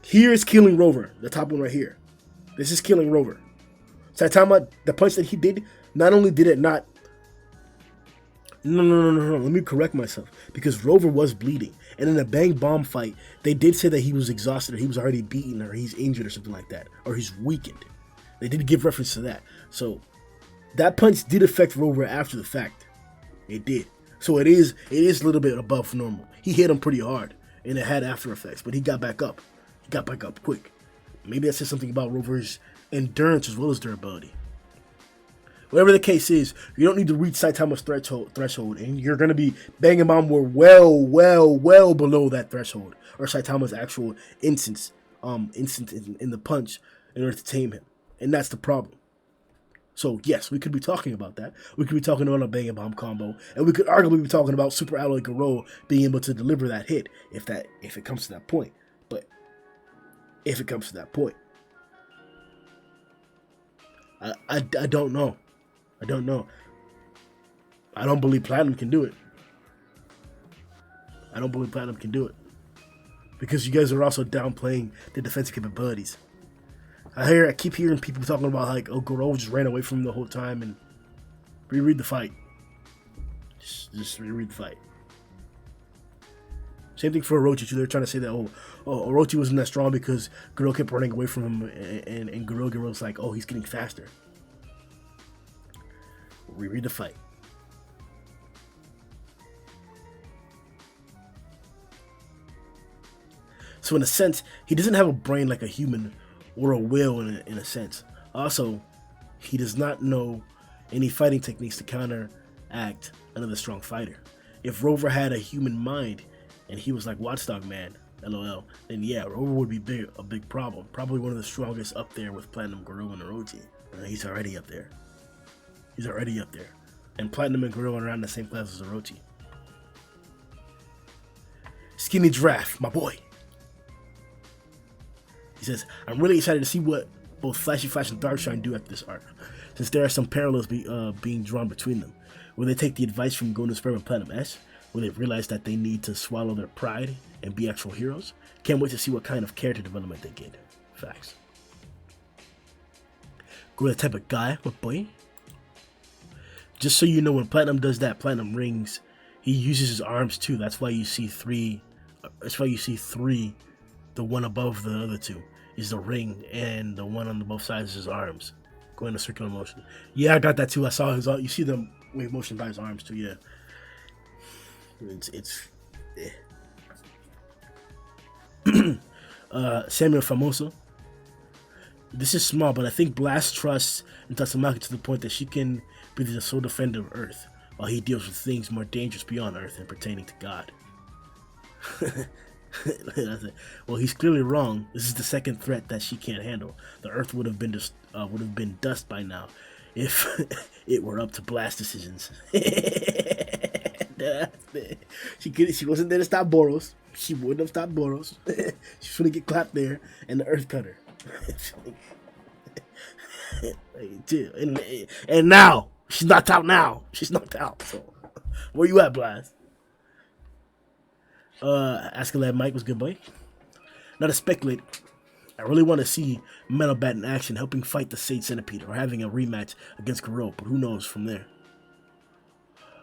Here is killing Rover, the top one right here. This is killing Rover. Saitama, the punch that he did, not only did it not... No. Let me correct myself. Because Rover was bleeding. And in the Bang Bomb fight, they did say that he was exhausted or he was already beaten or he's injured or something like that. Or he's weakened. They did give reference to that. So, that punch did affect Rover after the fact. It did. So it is a little bit above normal. He hit him pretty hard. And it had after effects. But he got back up. He got back up quick. Maybe that says something about Rover's endurance as well as durability. Whatever the case is, you don't need to reach Saitama's threshold, and you're going to be Bang Bomb were well below that threshold, or Saitama's actual instance in the punch in order to tame him, and that's the problem. So yes, we could be talking about that. We could be talking about a Bang Bomb combo, and we could arguably be talking about Super Alloy Garou being able to deliver that hit if it comes to that point. But if it comes to that point, I don't know. I don't know. I don't believe Platinum can do it. I don't believe Platinum can do it. Because you guys are also downplaying the defensive capabilities. I keep hearing people talking about like, oh, Garou just ran away from him the whole time, and reread the fight. Just reread the fight. Same thing for Orochi too. They're trying to say that Orochi wasn't that strong because Garou kept running away from him, and Garou's like, oh, he's getting faster. Reread the fight. So in a sense, he doesn't have a brain like a human or a will in a sense. Also, he does not know any fighting techniques to counteract another strong fighter. If Rover had a human mind and he was like Watchdog Man, LOL, then yeah, Rover would be a big problem. Probably one of the strongest up there with Platinum, Garou, and Orochi. He's already up there. He's already up there. And Platinum and Garou are around the same class as Orochi. Skinny Giraffe, my boy. He says, I'm really excited to see what both Flashy Flash and Darkshine do after this arc, since there are some parallels being drawn between them. Will they take the advice from Zhoniin Sperm and Platinum S? Will they realize that they need to swallow their pride and be actual heroes? Can't wait to see what kind of character development they get. Facts. Go the type of guy, my boy. Just so you know, when Platinum does that Platinum rings, he uses his arms too. That's why you see three. That's why you see three. The one above the other two is the ring, and the one on the both sides is his arms, going in a circular motion. Yeah, I got that too. I saw his. You see the wave motion by his arms too. Yeah. It's. Samuel Famoso. This is small, but I think Blast trusts in Tatsumaki to the point that she can be the sole defender of Earth, while he deals with things more dangerous beyond Earth and pertaining to God. Well, he's clearly wrong. This is the second threat that she can't handle. The Earth would have been dust by now if it were up to Blast decisions. She wasn't there to stop Boros. She wouldn't have stopped Boros. She's gonna get clapped there, and the Earth cut her. And now she's knocked out. She's knocked out. So where you at, Blast? Askeladd Mike was good, boy. Now to speculate, I really want to see Metal Bat in action, helping fight the Sage Centipede, or having a rematch against Garou, but who knows from there.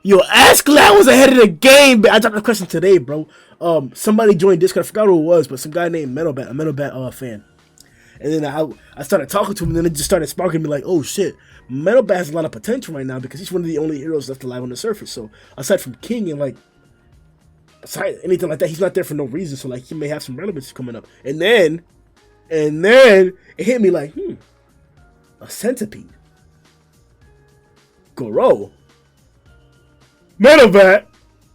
Yo, Askeladd was ahead of the game. I dropped a question today, bro. Somebody joined Discord. I forgot who it was, but some guy named Metal Bat, a Metal Bat fan. And then I started talking to him, and then it just started sparking me like, oh shit, Metal Bat has a lot of potential right now because he's one of the only heroes left alive on the surface. So aside from King and like, aside anything like that, he's not there for no reason. So like, he may have some relevance coming up. And then it hit me like, a centipede, Garou, Metal Bat.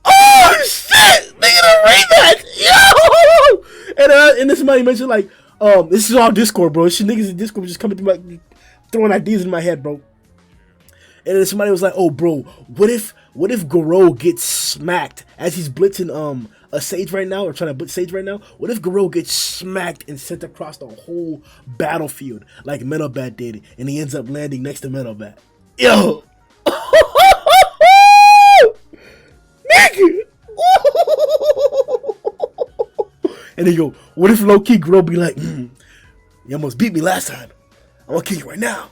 Oh shit, nigga, the rematch, yo! And then somebody mentioned like, this is all Discord, bro. Shit, niggas in Discord just coming through my, throwing ideas in my head, bro. And then somebody was like, "Oh, bro, what if Garou gets smacked as he's blitzing a Sage right now, or trying to blitz Sage right now? What if Garou gets smacked and sent across the whole battlefield like Metal Bat did, and he ends up landing next to Metal Bat? Yo, nigga." And then yo, what if low key Garou be like, "You almost beat me last time. I'm gonna kill you right now."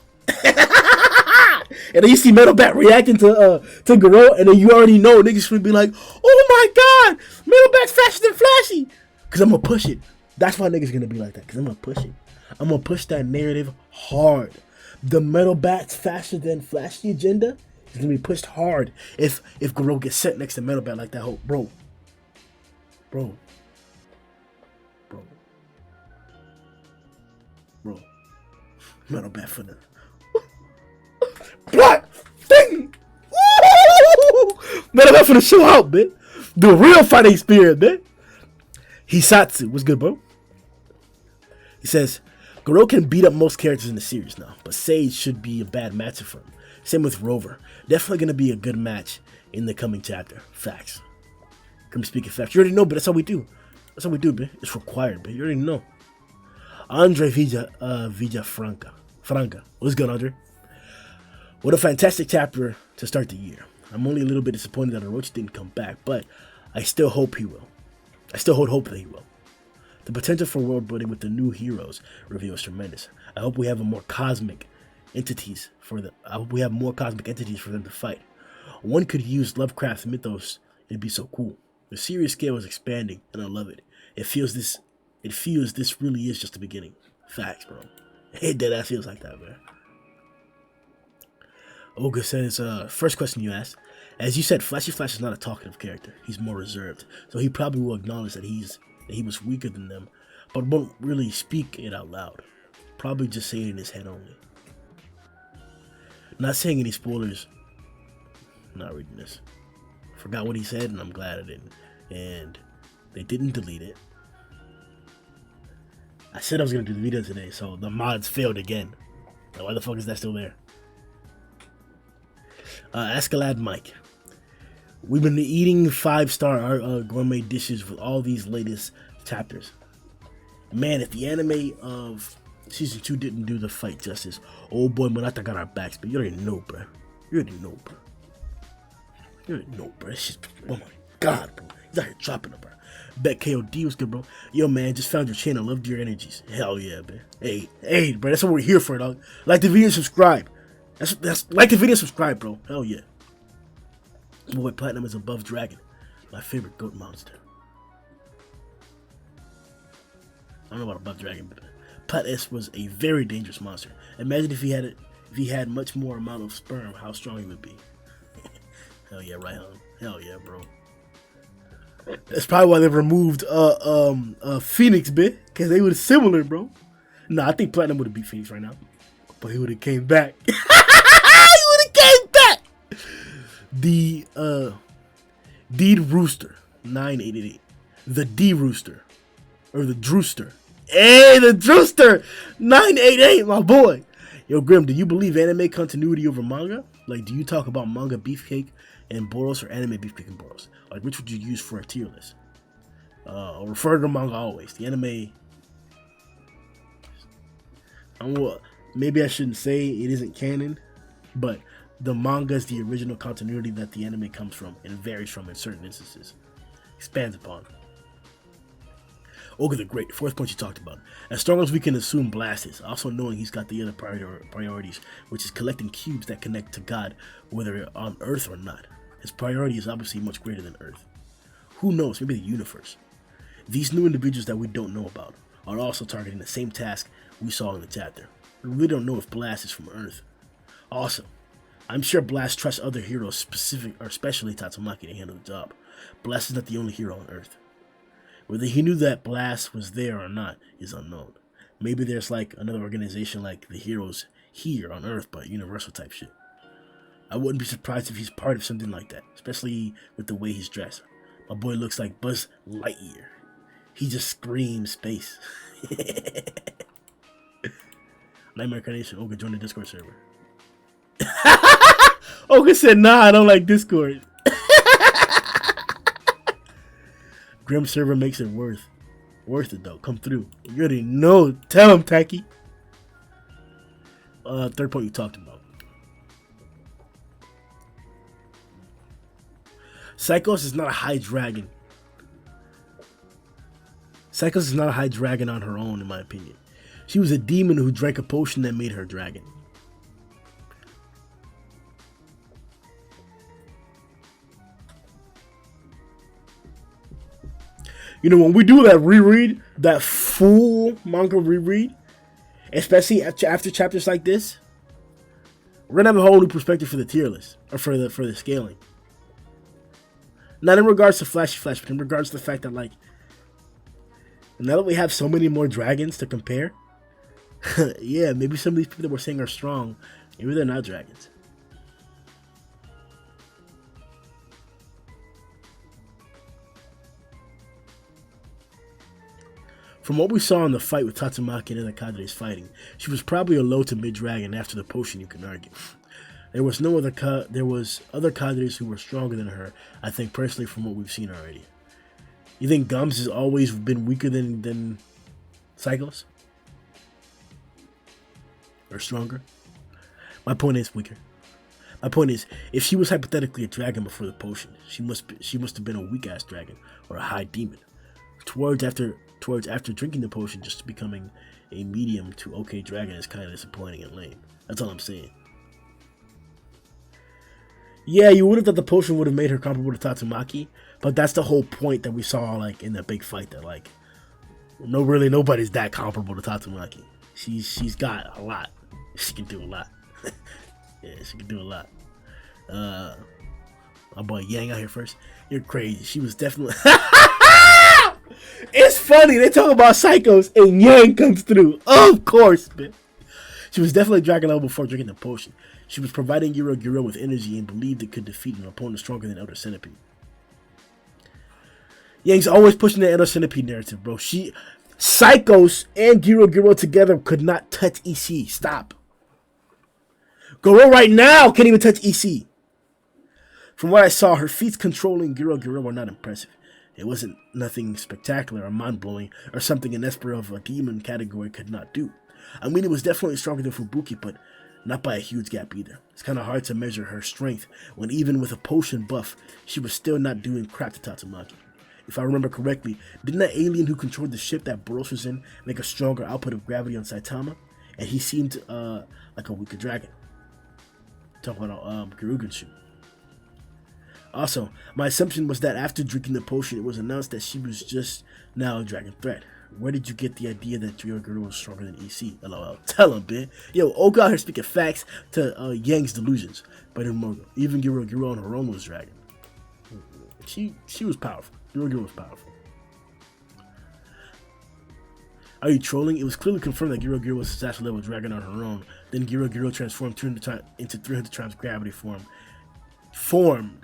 And then you see Metal Bat reacting to Garou, and then you already know niggas should be like, "Oh my god, Metal Bat's faster than Flashy." Cause I'm gonna push it. That's why niggas gonna be like that. Cause I'm gonna push it. I'm gonna push that narrative hard. The Metal Bat's faster than Flashy agenda is gonna be pushed hard if Garou gets set next to Metal Bat like that. Whole bro. Metal Bat for the black thing. Metal Bat for the show out, man. The real fighting spirit, man. Hisatsu, what's good, bro? He says, Garou can beat up most characters in the series now, but Sage should be a bad matchup for him. Same with Rover. Definitely going to be a good match in the coming chapter. Facts. Come speaking facts. You already know, but that's how we do. That's how we do, man. It's required, man. You already know. Andre Franca. What's good, Andre? What a fantastic chapter to start the year. I'm only a little bit disappointed that Orochi didn't come back, but I still hope he will. I still hold hope that he will. The potential for world building with the new heroes reveal is tremendous. I hope we have more cosmic entities for them. To fight. One could use Lovecraft's mythos. It'd be so cool. The series scale is expanding, and I love it. It feels this really is just the beginning. Facts, bro. It deadass feels like that, man. Olga says, first question you asked. As you said, Flashy Flash is not a talkative character. He's more reserved. So he probably will acknowledge that he was weaker than them, but won't really speak it out loud. Probably just say it in his head only. Not saying any spoilers. Not reading this. Forgot what he said, and I'm glad I didn't. And they didn't delete it. I said I was going to do the video today, so the mods failed again. Now, why the fuck is that still there? Askeladd Mike. We've been eating 5-star gourmet dishes with all these latest chapters. Man, if the anime of season 2 didn't do the fight justice, oh boy, Monata got our backs. But you already know, bro. You already know, bro. You already know, bro. It's just, oh my god, bro. He's out here dropping them, bro. Bet KOD was good, bro. Yo, man, just found your channel. Loved your energies. Hell yeah, man. Hey, bro. That's what we're here for, dog. Like the video and subscribe. That's like the video and subscribe, bro. Hell yeah. Boy, Platinum is above Dragon. My favorite goat monster. I don't know about above Dragon, but Plat S was a very dangerous monster. Imagine if he had much more amount of sperm, how strong he would be. Hell yeah, right on. Hell yeah, bro. That's probably why they removed Phoenix, bit, because they were similar, bro. Nah, I think Platinum would have beat Phoenix right now, but he would have came back. He would have came back. The D Rooster 9888. The D Rooster or the Drooster. Hey, the Drooster 988, my boy. Yo, Grim, do you believe anime continuity over manga? Like, do you talk about manga Beefcake and Boros or anime Beefcake and Boros? Like, which would you use for a tier list? I'll refer to manga always. The anime. Maybe I shouldn't say it isn't canon, but the manga is the original continuity that the anime comes from and varies from in certain instances. Expands upon. Ogre the Great, fourth point you talked about. As strong as we can assume Blast is, also knowing he's got the other priorities, which is collecting cubes that connect to God, whether on Earth or not. His priority is obviously much greater than Earth. Who knows, maybe the universe. These new individuals that we don't know about are also targeting the same task we saw in the chapter. We really don't know if Blast is from Earth. Also, I'm sure Blast trusts other heroes, especially Tatsumaki, to handle the job. Blast is not the only hero on Earth. Whether he knew that Blast was there or not is unknown. Maybe there's like another organization like the heroes here on Earth, but universal type shit. I wouldn't be surprised if he's part of something like that, especially with the way he's dressed. My boy looks like Buzz Lightyear. He just screams space. Nightmare Carnation, Oga, join the Discord server. Oga said, nah, I don't like Discord. Grim server makes it worth it though. Come through. You already know. Tell him, Tacky. Third point you talked about. Psychos is not a high dragon. Psychos is not a high dragon on her own, in my opinion. She was a demon who drank a potion that made her dragon. You know, when we do that reread, that full manga reread, especially after chapters like this, we're gonna have a whole new perspective for the tier list, or for the scaling. Not in regards to Flashy Flash, but in regards to the fact that, like, now that we have so many more dragons to compare, yeah, maybe some of these people that we're saying are strong, maybe they're not dragons. From what we saw in the fight with Tatsumaki and other cadres fighting, she was probably a low to mid dragon after the potion, you can argue. There was other cadres who were stronger than her, I think, personally, from what we've seen already. You think Gums has always been weaker than Psychos? Or stronger? My point is weaker. My point is, if she was hypothetically a dragon before the potion, she must have been a weak ass dragon or a high demon. Towards after drinking the potion, just becoming a medium to okay dragon is kind of disappointing and lame. That's all I'm saying. Yeah, you would have thought the potion would have made her comparable to Tatsumaki, but that's the whole point that we saw, like, in that big fight, that, like, nobody's that comparable to Tatsumaki. She's got a lot. She can do a lot. Yeah, she can do a lot. My boy Yang out here first. You're crazy. She was definitely. It's funny. They talk about Psychos and Yang comes through. Of course, man. She was definitely dragon level before drinking the potion. She was providing Giro with energy and believed it could defeat an opponent stronger than Elder Centipede. Yang's always pushing the Elder Centipede narrative, bro. Psychos and Giro together could not touch EC. Stop. Garou right now can't even touch EC. From what I saw, her feats controlling Garou were not impressive. It wasn't nothing spectacular or mind-blowing or something an Esper of a demon category could not do. I mean, it was definitely stronger than Fubuki, but not by a huge gap either. It's kind of hard to measure her strength when even with a potion buff, she was still not doing crap to Tatsumaki. If I remember correctly, didn't that alien who controlled the ship that Boros was in make a stronger output of gravity on Saitama? And he seemed like a weaker dragon. Talking about Garugan shoot. Also, my assumption was that after drinking the potion, it was announced that she was just now a dragon threat. Where did you get the idea that Garou was stronger than EC? LOL. Tell him, bitch. Yo, Oga out here speaking facts to Yang's delusions. But even Garou on her own was dragon. She was powerful. Garou was powerful. Are you trolling? It was clearly confirmed that Garou was a statue level dragon on her own. Then Garou transformed 200 times into 300 times gravity form.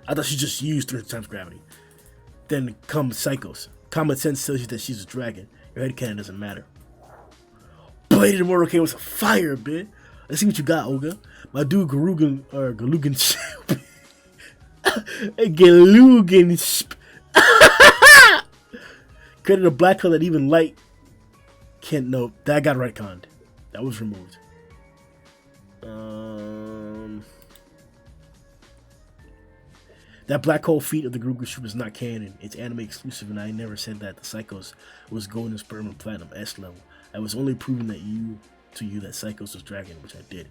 I thought she just used 300 times gravity. Then comes Psychos. Common sense tells you that she's a dragon. Your headcanon doesn't matter. Bladed Immortal K was a fire, bitch. Let's see what you got, Olga. My dude Galugan Galugan created a black hole that even light can't know. That got retconned. That was removed. That black hole feat of the Garuga shoot is not canon. It's anime exclusive, and I never said that the Psychos was Golden Sperm and Platinum S level. I was only proving that to you that Psychos was dragon, which I did.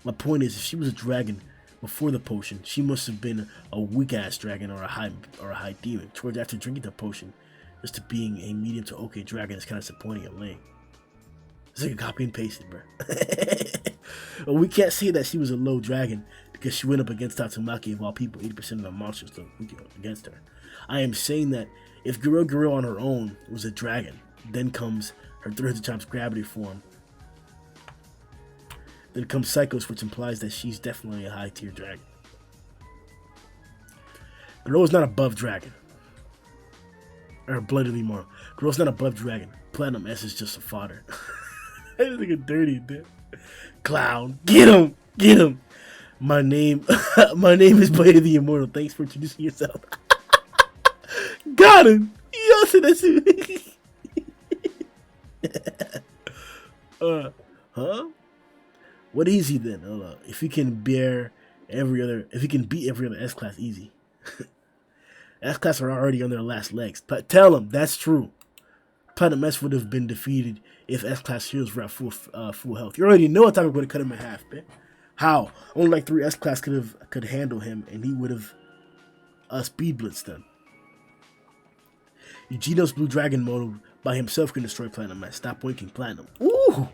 My point is, if she was a dragon before the potion, she must have been a weak ass dragon or a high demon. Towards after drinking the potion, just to being a medium to okay dragon is kind of disappointing and lame. It's like a copy and pasted, bro. But we can't say that she was a low dragon because she went up against Tatsumaki of all people, 80% of the monsters that went against her. I am saying that if Garou on her own was a dragon, then comes her 300 times gravity form, then comes Psychos, which implies that she's definitely a high tier dragon. Garou is not above dragon. Or bloodily more. Garou's not above dragon. Platinum S is just a fodder. That is like a dirty bit. Clown. Get him! Get him! My name is Blade of the Immortal. Thanks for introducing yourself. Got him! Yo, so that's huh? What is he then? Hold on. If he can beat every other S class easy. S class are already on their last legs. But tell him that's true. Platinum S would have been defeated if S class heroes were at full health. You already know what time would have cut him in half, man. How? Only like 3 S class could handle him, and he would have speed blitzed them. Eugenos Blue Dragon mode by himself can destroy Platinum S. Stop winking, Platinum. Ooh,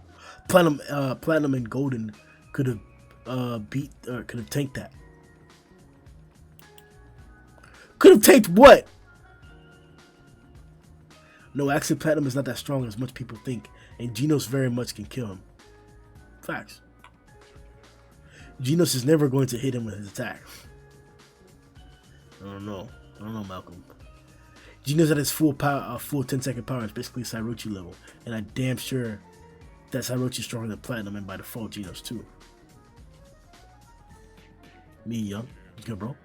Platinum and Golden could have tanked that. Could have tanked what? No, actually, Platinum is not that strong as much people think, and Genos very much can kill him. Facts. Genos is never going to hit him with his attack. I don't know, Malcolm. Genos at his full power, full 10-second power is basically Sairochi level, and I'm damn sure that Sairochi is stronger than Platinum, and by default, Genos too. Me, young. Good, bro.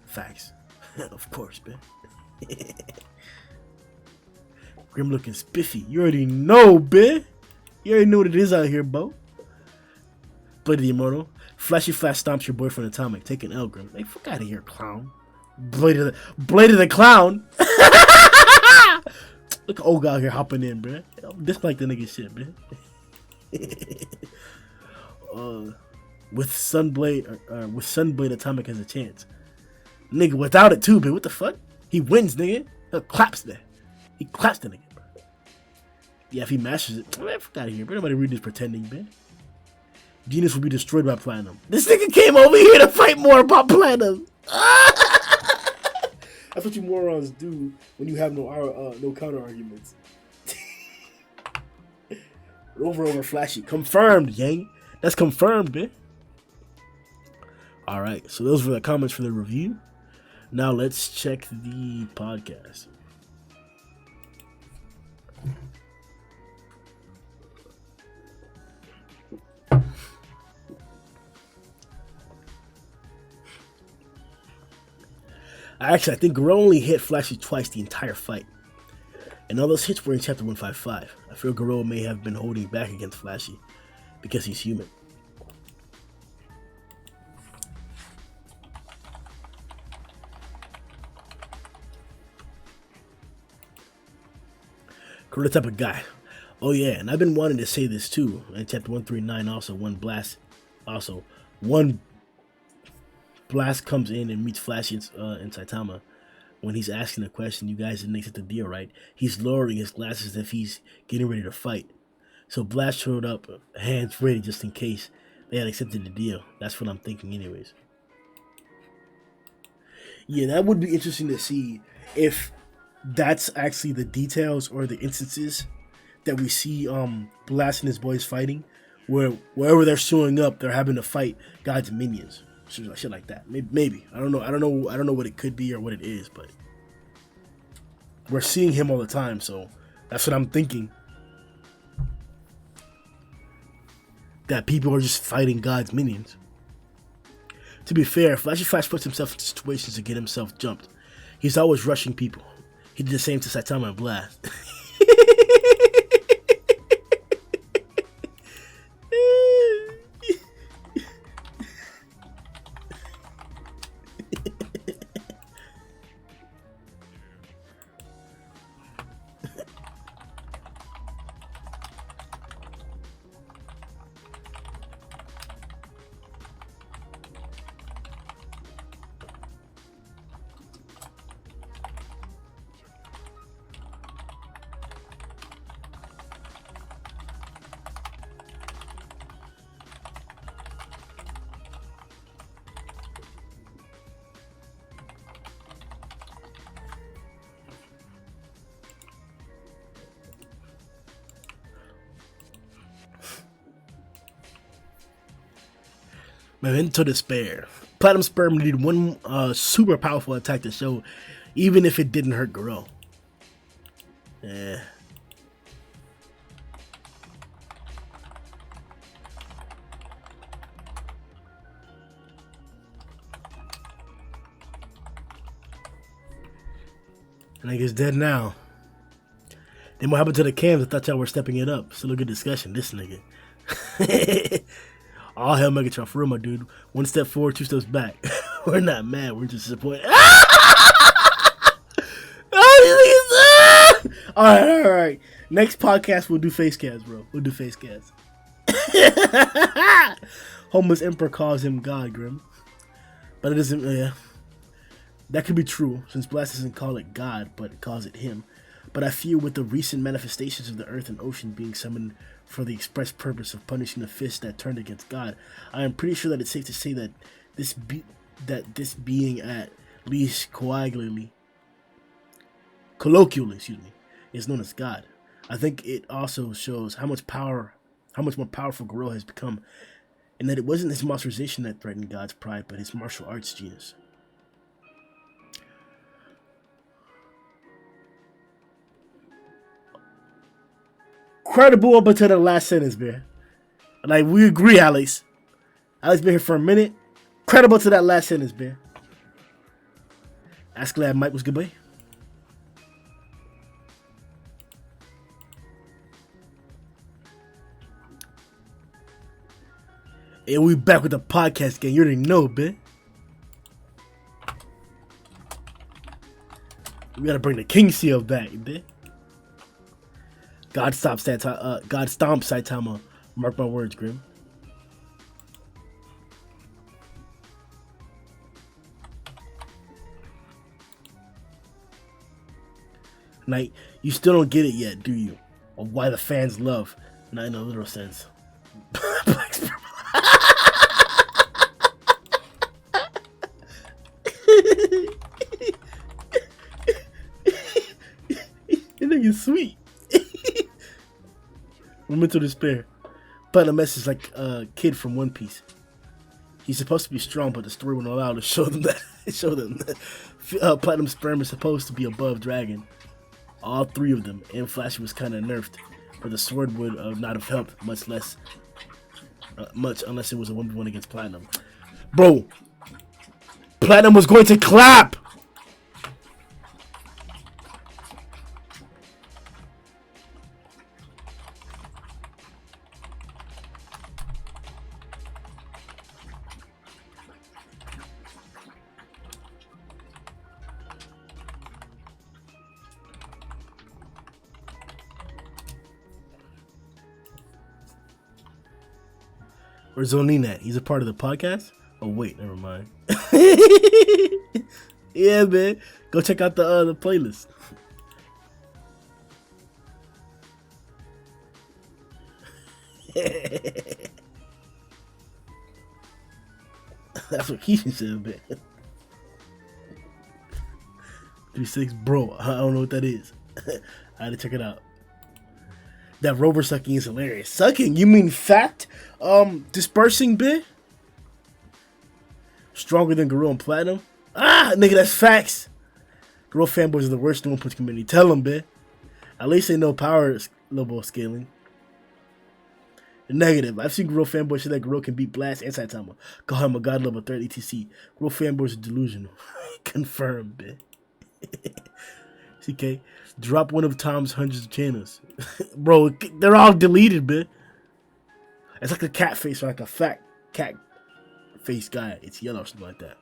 Facts. Of course, man. Grim looking spiffy. You already know, bitch. You already know what it is out here, bro. Blade of the Immortal. Flashy Flash stomps your boyfriend Atomic. Take an L, Grim. Hey, fuck out of here, clown. Blade of the Clown. Look at old guy out here hopping in, bruh. Dislike the nigga shit, man. With Sunblade Atomic has a chance. Nigga, without it too, but what the fuck? He wins, nigga. He claps that. He claps the nigga, bro. Yeah, if he mashes it, man, fuck out of here, bro. Nobody read this pretending, man. Genos will be destroyed by Platinum. This nigga came over here to fight more about Platinum. That's what you morons do when you have no counter arguments. Over Flashy. Confirmed, Yang. That's confirmed, man. Alright, so those were the comments for the review. Now let's check the podcast. Actually, I think Garou only hit Flashy twice the entire fight. And all those hits were in Chapter 155. I feel Garou may have been holding back against Flashy because he's human. Garou the type of guy. Oh yeah, and I've been wanting to say this too. In Chapter 139 also, one blast comes in and meets Flashy in Saitama. When he's asking a question, you guys didn't accept the deal, right? He's lowering his glasses as if he's getting ready to fight. So Blast showed up, hands ready just in case they had accepted the deal. That's what I'm thinking anyways. Yeah, that would be interesting to see if that's actually the details or the instances that we see Blast and his boys fighting, where wherever they're showing up, they're having to fight God's minions. Shit like that. Maybe. I don't know what it could be or what it is, but we're seeing him all the time, so that's what I'm thinking. That people are just fighting God's minions. To be fair, Flashy Flash puts himself in situations to get himself jumped. He's always rushing people. He did the same to Saitama and Blast. Memento Despair. Platinum Sperm needed one super powerful attack to show, even if it didn't hurt Garou. Yeah. Nigga's dead now. Then what happened to the cams? I thought y'all were stepping it up. Still a good discussion, this nigga. All hell Megatron, for real, my dude. One step forward, two steps back. We're not mad, we're just disappointed. Alright. Next podcast, we'll do face cast, bro. We'll do face cast. Homeless Emperor calls him God, Grim. But it isn't, yeah. That could be true, since Blast doesn't call it God, but it calls it him. But I feel with the recent manifestations of the earth and ocean being summoned for the express purpose of punishing the fists that turned against God, I am pretty sure that it's safe to say that this being at least colloquially, is known as God. I think it also shows how much more powerful Garou has become, and that it wasn't his monsterization that threatened God's pride, but his martial arts genius. Credible up until the last sentence, man. Like, we agree, Alex. Alex been here for a minute. Credible to that last sentence, man. Ask glad Mike was good, boy. And we back with the podcast game. You already know, man. We gotta bring the King Seal back, man. God stomp Saitama. Mark my words, Grim. Knight, you still don't get it yet, do you? Of why the fans love, not in a literal sense. That nigga's sweet. Memento Despair. Platinum S is like a kid from One Piece. He's supposed to be strong, but the story won't allow to show them that. Platinum Sperm is supposed to be above Dragon. All three of them, and Flashy was kind of nerfed, but the sword would not have helped much unless it was a 1v1 against Platinum. Bro, Platinum was going to clap. Where's Zhoniin at? He's a part of the podcast? Oh, wait, never mind. Yeah, man. Go check out the playlist. That's what Keisha said, man. 3-6, bro. I don't know what that is. I had to check it out. That rover sucking is hilarious. Sucking? You mean fat? Dispersing bit? Stronger than Garou and Platinum? Ah, nigga, that's facts. Garou fanboys are the worst in One Punch community. Tell them, bit. At least they know power level scaling. Negative. I've seen Garou fanboys say that Garou can beat Blast and Saitama. Call him a god level threat etc. Garou fanboys are delusional. Confirmed, bit. CK, drop one of Tom's hundreds of channels. Bro, they're all deleted, bit. It's like a cat face or like a fat cat face guy. It's yellow or something like that.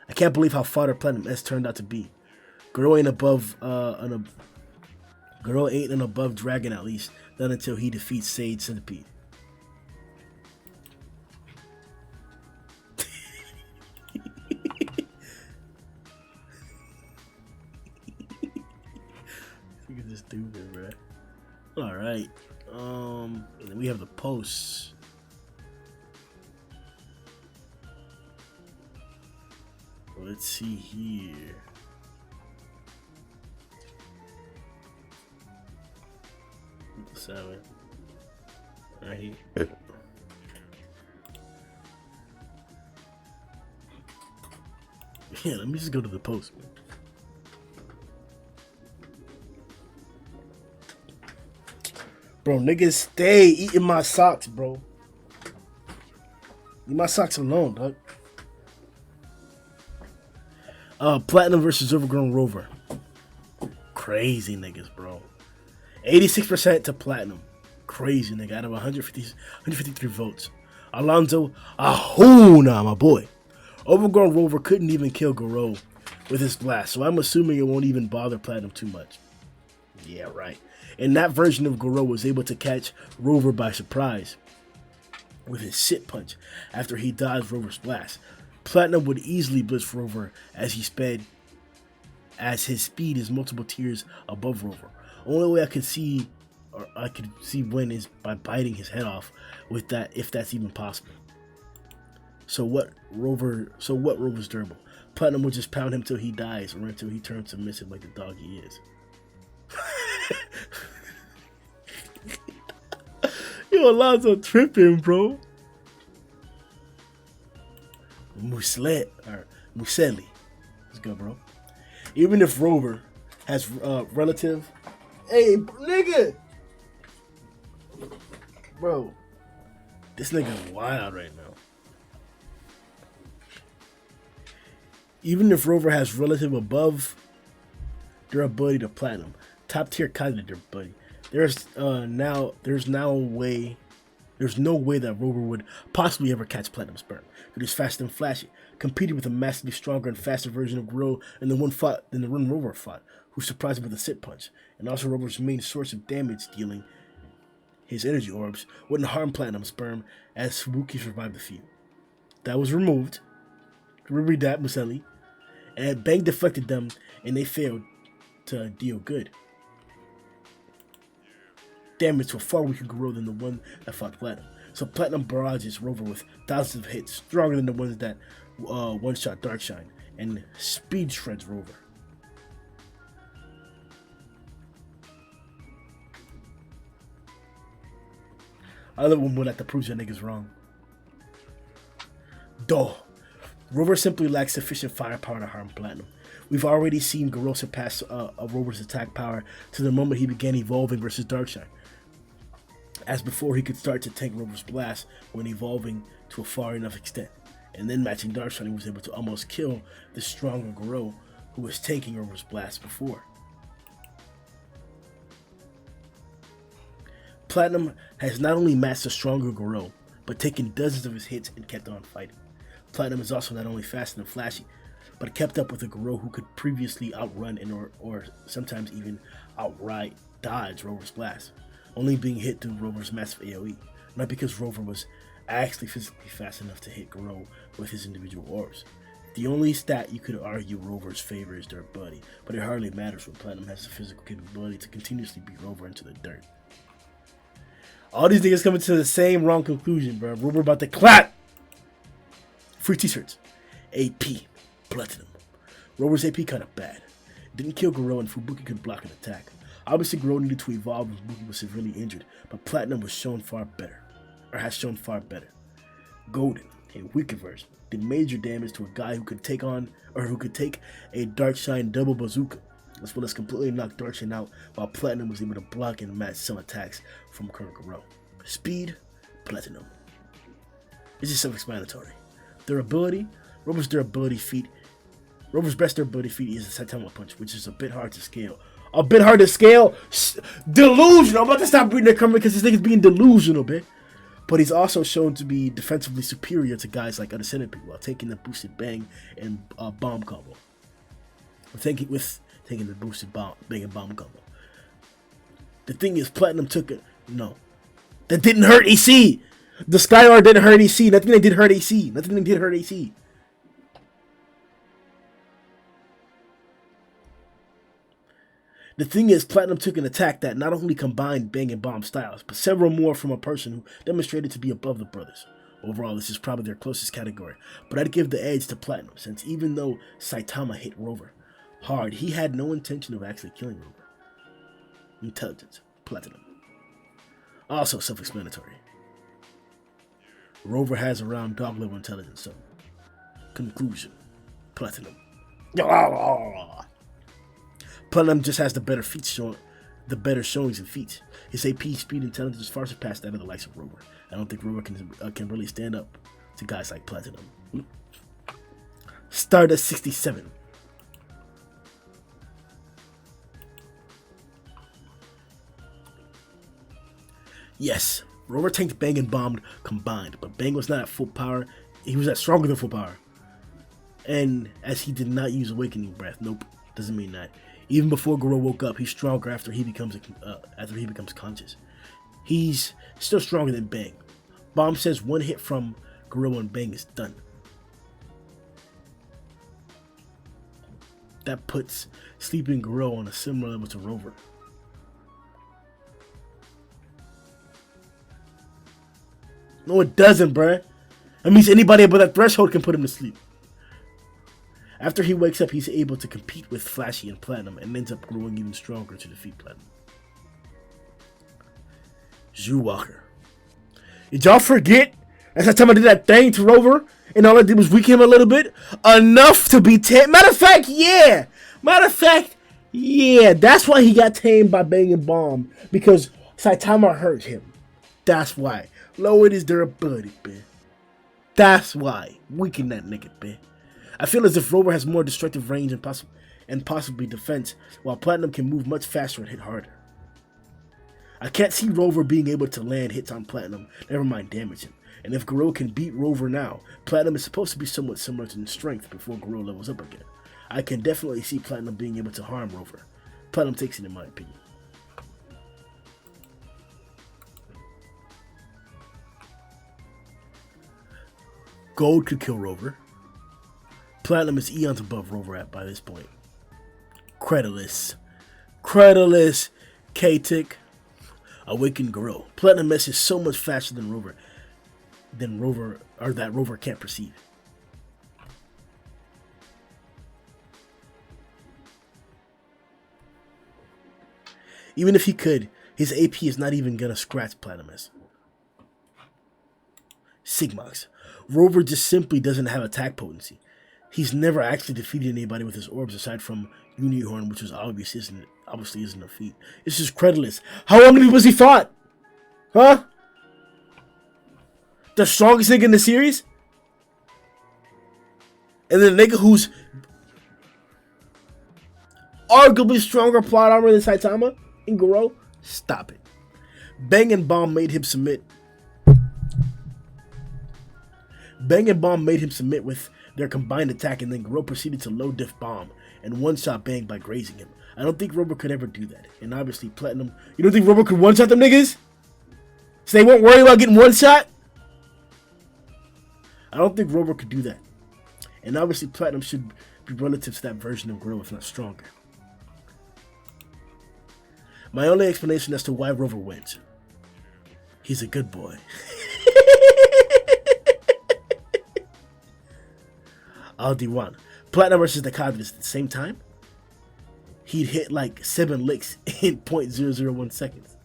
I can't believe how fodder Platinum S turned out to be. Garou ain't an above dragon at least. Not until he defeats Sage Centipede. Look at this stupid, bro. Alright. And then we have the posts. Let's see here. Seven. Right here. Yeah, let me just go to the post, man. Bro, niggas stay eating my socks, bro. Leave my socks alone, dog. Platinum versus Overgrown Rover. Crazy niggas, bro. 86% to Platinum. Crazy nigga. Out of 153 votes. Alonzo Ahuna, my boy. Overgrown Rover couldn't even kill Garou with his blast, so I'm assuming it won't even bother Platinum too much. Yeah, right. And that version of Garou was able to catch Rover by surprise with his sit punch after he dodged Rover's blast. Platinum would easily blitz Rover as his speed is multiple tiers above Rover. Only way I could see win is by biting his head off with that, if that's even possible. So what Rover's durable? Platinum will just pound him till he dies or until he turns submissive like the dog he is. Yo, Alonzo tripping, bro. Museli. Let's go, bro. Even if Rover has relative. Hey, nigga. Bro. This nigga wild right now. Even if Rover has relative above durability to Platinum, top tier cognitive durability, there's no way that Rover would possibly ever catch Platinum Sperm. It is fast and flashy, competing with a massively stronger and faster version of Garou than the one Rover fought, who surprised him with a sit punch, and also Rover's main source of damage dealing, his energy orbs, wouldn't harm Platinum Sperm as Fubuki survived the feud. That was removed. Remember that, Museli. And Bang deflected them, and they failed to deal good damage to a far weaker Garou than the one that fought Platinum. So Platinum barrages Rover with thousands of hits, stronger than the ones that one-shot Darkshine, and speed shreds Rover. Other one would have to prove your niggas wrong. Duh. Rover simply lacks sufficient firepower to harm Platinum. We've already seen Garou surpass Rover's attack power to the moment he began evolving versus Darkshine. As before, he could start to tank Rover's blast when evolving to a far enough extent, and then matching Darkshine, he was able to almost kill the stronger Garou who was tanking Rover's blast before. Platinum has not only matched the stronger Garou, but taken dozens of his hits and kept on fighting. Platinum is also not only fast and flashy, but kept up with a Garou who could previously outrun and or sometimes even outright dodge Rover's blast, only being hit through Rover's massive AoE. Not because Rover was actually physically fast enough to hit Garou with his individual orbs. The only stat you could argue Rover's favor is durability, but it hardly matters when Platinum has the physical capability to continuously beat Rover into the dirt. All these niggas coming to the same wrong conclusion, bro. Rover about to clap! Free t-shirts. AP. Platinum. Rover's AP kinda bad. Didn't kill Garou and Fubuki could block an attack. Obviously Garou needed to evolve when Fubuki was severely injured, but Platinum was shown far better. Or has shown far better. Golden, a weaker version, did major damage to a guy who could take a Darkshine double bazooka, as well as completely knock Darkshine out, while Platinum was able to block and match some attacks from current Garou. Speed, Platinum. This is self-explanatory. Durability, Rover's best durability feat is the Saitama Punch, which is a bit hard to scale. Delusional! I'm about to stop reading the comment because this nigga's being delusional, bitch. But he's also shown to be defensively superior to guys like Unascended people while taking the boosted bang and bomb combo. Taking the boosted bang and bomb combo. The thing is, Platinum took it. No. That didn't hurt AC! The Skylar didn't hurt AC. Nothing they did hurt AC. The thing is, Platinum took an attack that not only combined bang and bomb styles, but several more from a person who demonstrated to be above the brothers. Overall, this is probably their closest category, but I'd give the edge to Platinum, since even though Saitama hit Rover hard, he had no intention of actually killing Rover. Intelligence, Platinum. Also self-explanatory. Rover has around dog level intelligence, so. Conclusion, Platinum. Platinum just has the better showings and feats. His AP, speed, intelligence is far surpassed that of the likes of Rover. I don't think Rover can really stand up to guys like Platinum. Stardust 67. Yes, Rover tanked Bang and bombed combined, but Bang was not at full power. He was at stronger than full power. And as he did not use Awakening Breath, nope, doesn't mean that. Even before Garou woke up, he's stronger after he becomes conscious. He's still stronger than Bang. Bomb says one hit from Garou and Bang is done. That puts Sleeping Garou on a similar level to Rover. No, it doesn't, bruh. That means anybody above that threshold can put him to sleep. After he wakes up, he's able to compete with Flashy and Platinum and ends up growing even stronger to defeat Platinum. Zhu Walker. Did y'all forget? That's the time I did that thing to Rover and all I did was weaken him a little bit. Enough to be tamed. Matter of fact, yeah. That's why he got tamed by Bang and Bomb. Because Saitama hurt him. That's why. Lowered his durability, man. That's why. Weaken that nigga, man. I feel as if Rover has more destructive range and possibly defense, while Platinum can move much faster and hit harder. I can't see Rover being able to land hits on Platinum, never mind damage him. And if Garou can beat Rover now, Platinum is supposed to be somewhat similar to in strength before Garou levels up again. I can definitely see Platinum being able to harm Rover. Platinum takes it in my opinion. Gold could kill Rover. Platinum is eons above Rover at by this point. Credulous, K-Tick, Awakened Garou. Platinum messes so much faster than Rover, that Rover can't perceive. Even if he could, his AP is not even gonna scratch Platinum S. Sigmox. Rover just simply doesn't have attack potency. He's never actually defeated anybody with his orbs aside from Unicorn, which was obviously isn't a feat. It's just credulous. How long has he fought? Huh? The strongest nigga in the series? And then the nigga who's arguably stronger plot armor than Saitama and Garou? Stop it. Bang and Bomb made him submit. With their combined attack, and then Garou proceeded to low diff bomb and one-shot Bang by grazing him. I don't think Rover could ever do that. And obviously Platinum, you don't think Rover could one-shot them niggas? It's So they won't worry about getting one shot? I don't think Rover could do that. And obviously Platinum should be relative to that version of Garou, if not stronger. My only explanation as to why Rover wins. He's a good boy. All D1. Platinum versus the Cosmos at the same time? He'd hit like 7 licks in 0.001 seconds.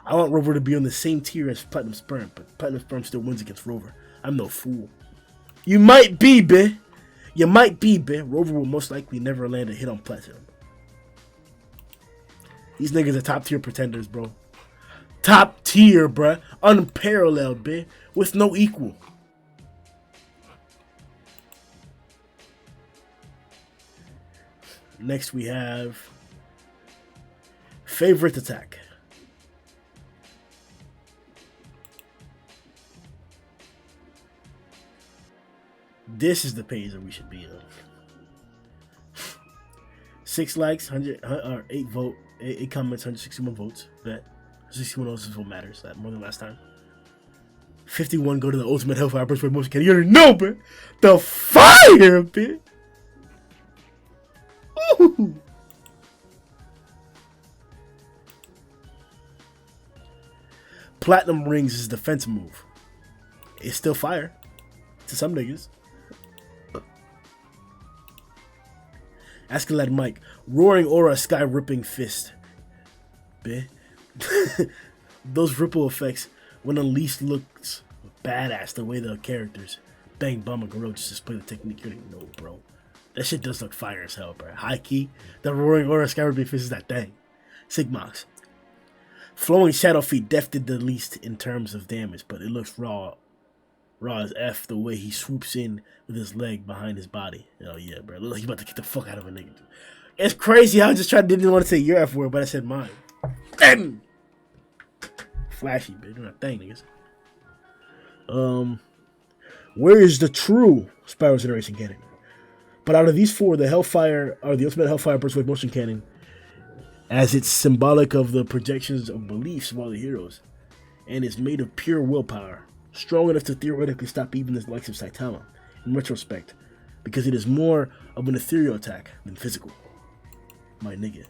I want Rover to be on the same tier as Platinum Sperm, but Platinum Sperm still wins against Rover. I'm no fool. You might be, bitch. You might be, bitch. Rover will most likely never land a hit on Platinum. These niggas are top tier pretenders, bro. Top tier, bruh. Unparalleled, bitch. With no equal. Next we have favorite attack. This is the page that we should be on. 6 likes, 8 vote, 8 comments, 161 votes. Bet 61 else's vote matters. That more than last time. 51 go to the Ultimate Hellfire Burst Motion Cannon. You already know, bitch. The fire, bitch. Ooh. Platinum Rings is defense move. It's still fire to some niggas. Asking that Mike. Roaring Aura, Sky Ripping Fist. Bitch. Those ripple effects, when unleashed, looks badass the way the characters Bang Bum and Garou just display the technique. You already know, bro. That shit does look fire as hell, bro. High key, the Roaring Aura, Sky Ripping Fist is that thing. Sigmox. Flowing Shadow Feet def did the least in terms of damage, but it looks raw as F the way he swoops in with his leg behind his body. Oh yeah, bro. Look like he about to get the fuck out of a nigga. It's crazy. I just didn't want to say your F word, but I said mine. Flashy, bitch. Doing a thing, niggas. Where is the true Spiral Generation Cannon? But out of these 4, the Hellfire, or the Ultimate Hellfire Burst Wave Motion Cannon, as it's symbolic of the projections of beliefs of all the heroes, and is made of pure willpower, strong enough to theoretically stop even the likes of Saitama, in retrospect, because it is more of an ethereal attack than physical. My nigga.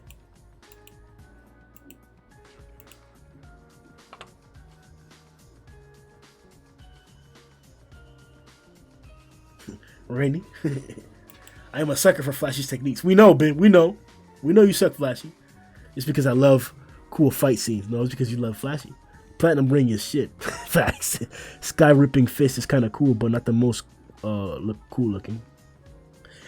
Randy. I am a sucker for Flashy's techniques. We know, Ben. We know. We know you suck, Flashy. It's because I love cool fight scenes. No, it's because you love Flashy. Platinum Ring is shit. Facts. Sky Ripping Fist is kind of cool, but not the most cool looking.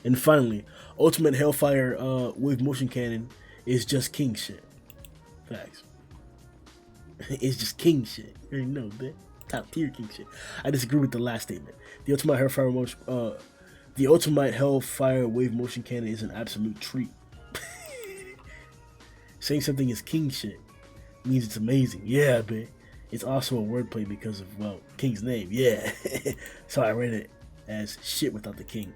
And finally, Ultimate Hellfire Wave Motion Cannon is just king shit. Facts. It's just king shit. You already know, bitch. Top tier king shit. I disagree with the last statement. The Ultimate Hellfire Wave Motion Cannon is an absolute treat. Saying something is king shit means it's amazing. Yeah, bitch. It's also a wordplay because of, well, King's name. Yeah. So I read it as shit without the king.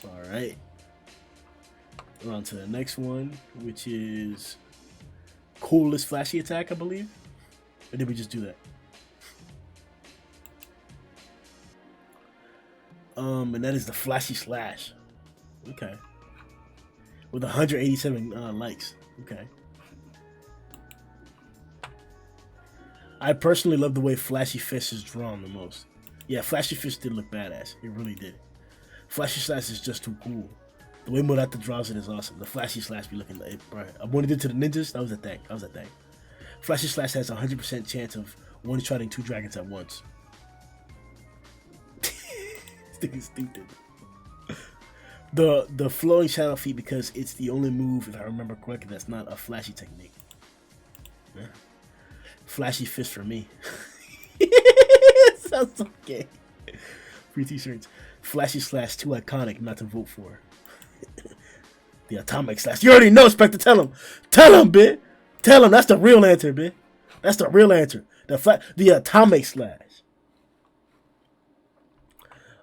Alright. We're on to the next one, which is coolest Flashy attack, I believe. Or did we just do that? And that is the Flashy Slash. Okay. With 187 likes. Okay. I personally love the way Flashy Fist is drawn the most. Yeah, Flashy Fist did look badass. It really did. Flashy Slash is just too cool. The way Murata draws it is awesome. The Flashy Slash be looking like, bro. When he did to the ninjas, that was a thing. That was a thing. Flashy Slash has a 100% chance of one-shotting 2 dragons at once. This thing is stupid. The flowing shadow feet, because it's the only move, if I remember correctly, that's not a Flashy technique. Yeah. Flashy Fist for me. Sounds okay. Free t-shirts. Flashy Slash, too iconic not to vote for. The Atomic Slash. You already know, Spectre. Tell him. Tell him, bitch. Tell him. That's the real answer, bitch. That's the real answer. The Atomic Slash.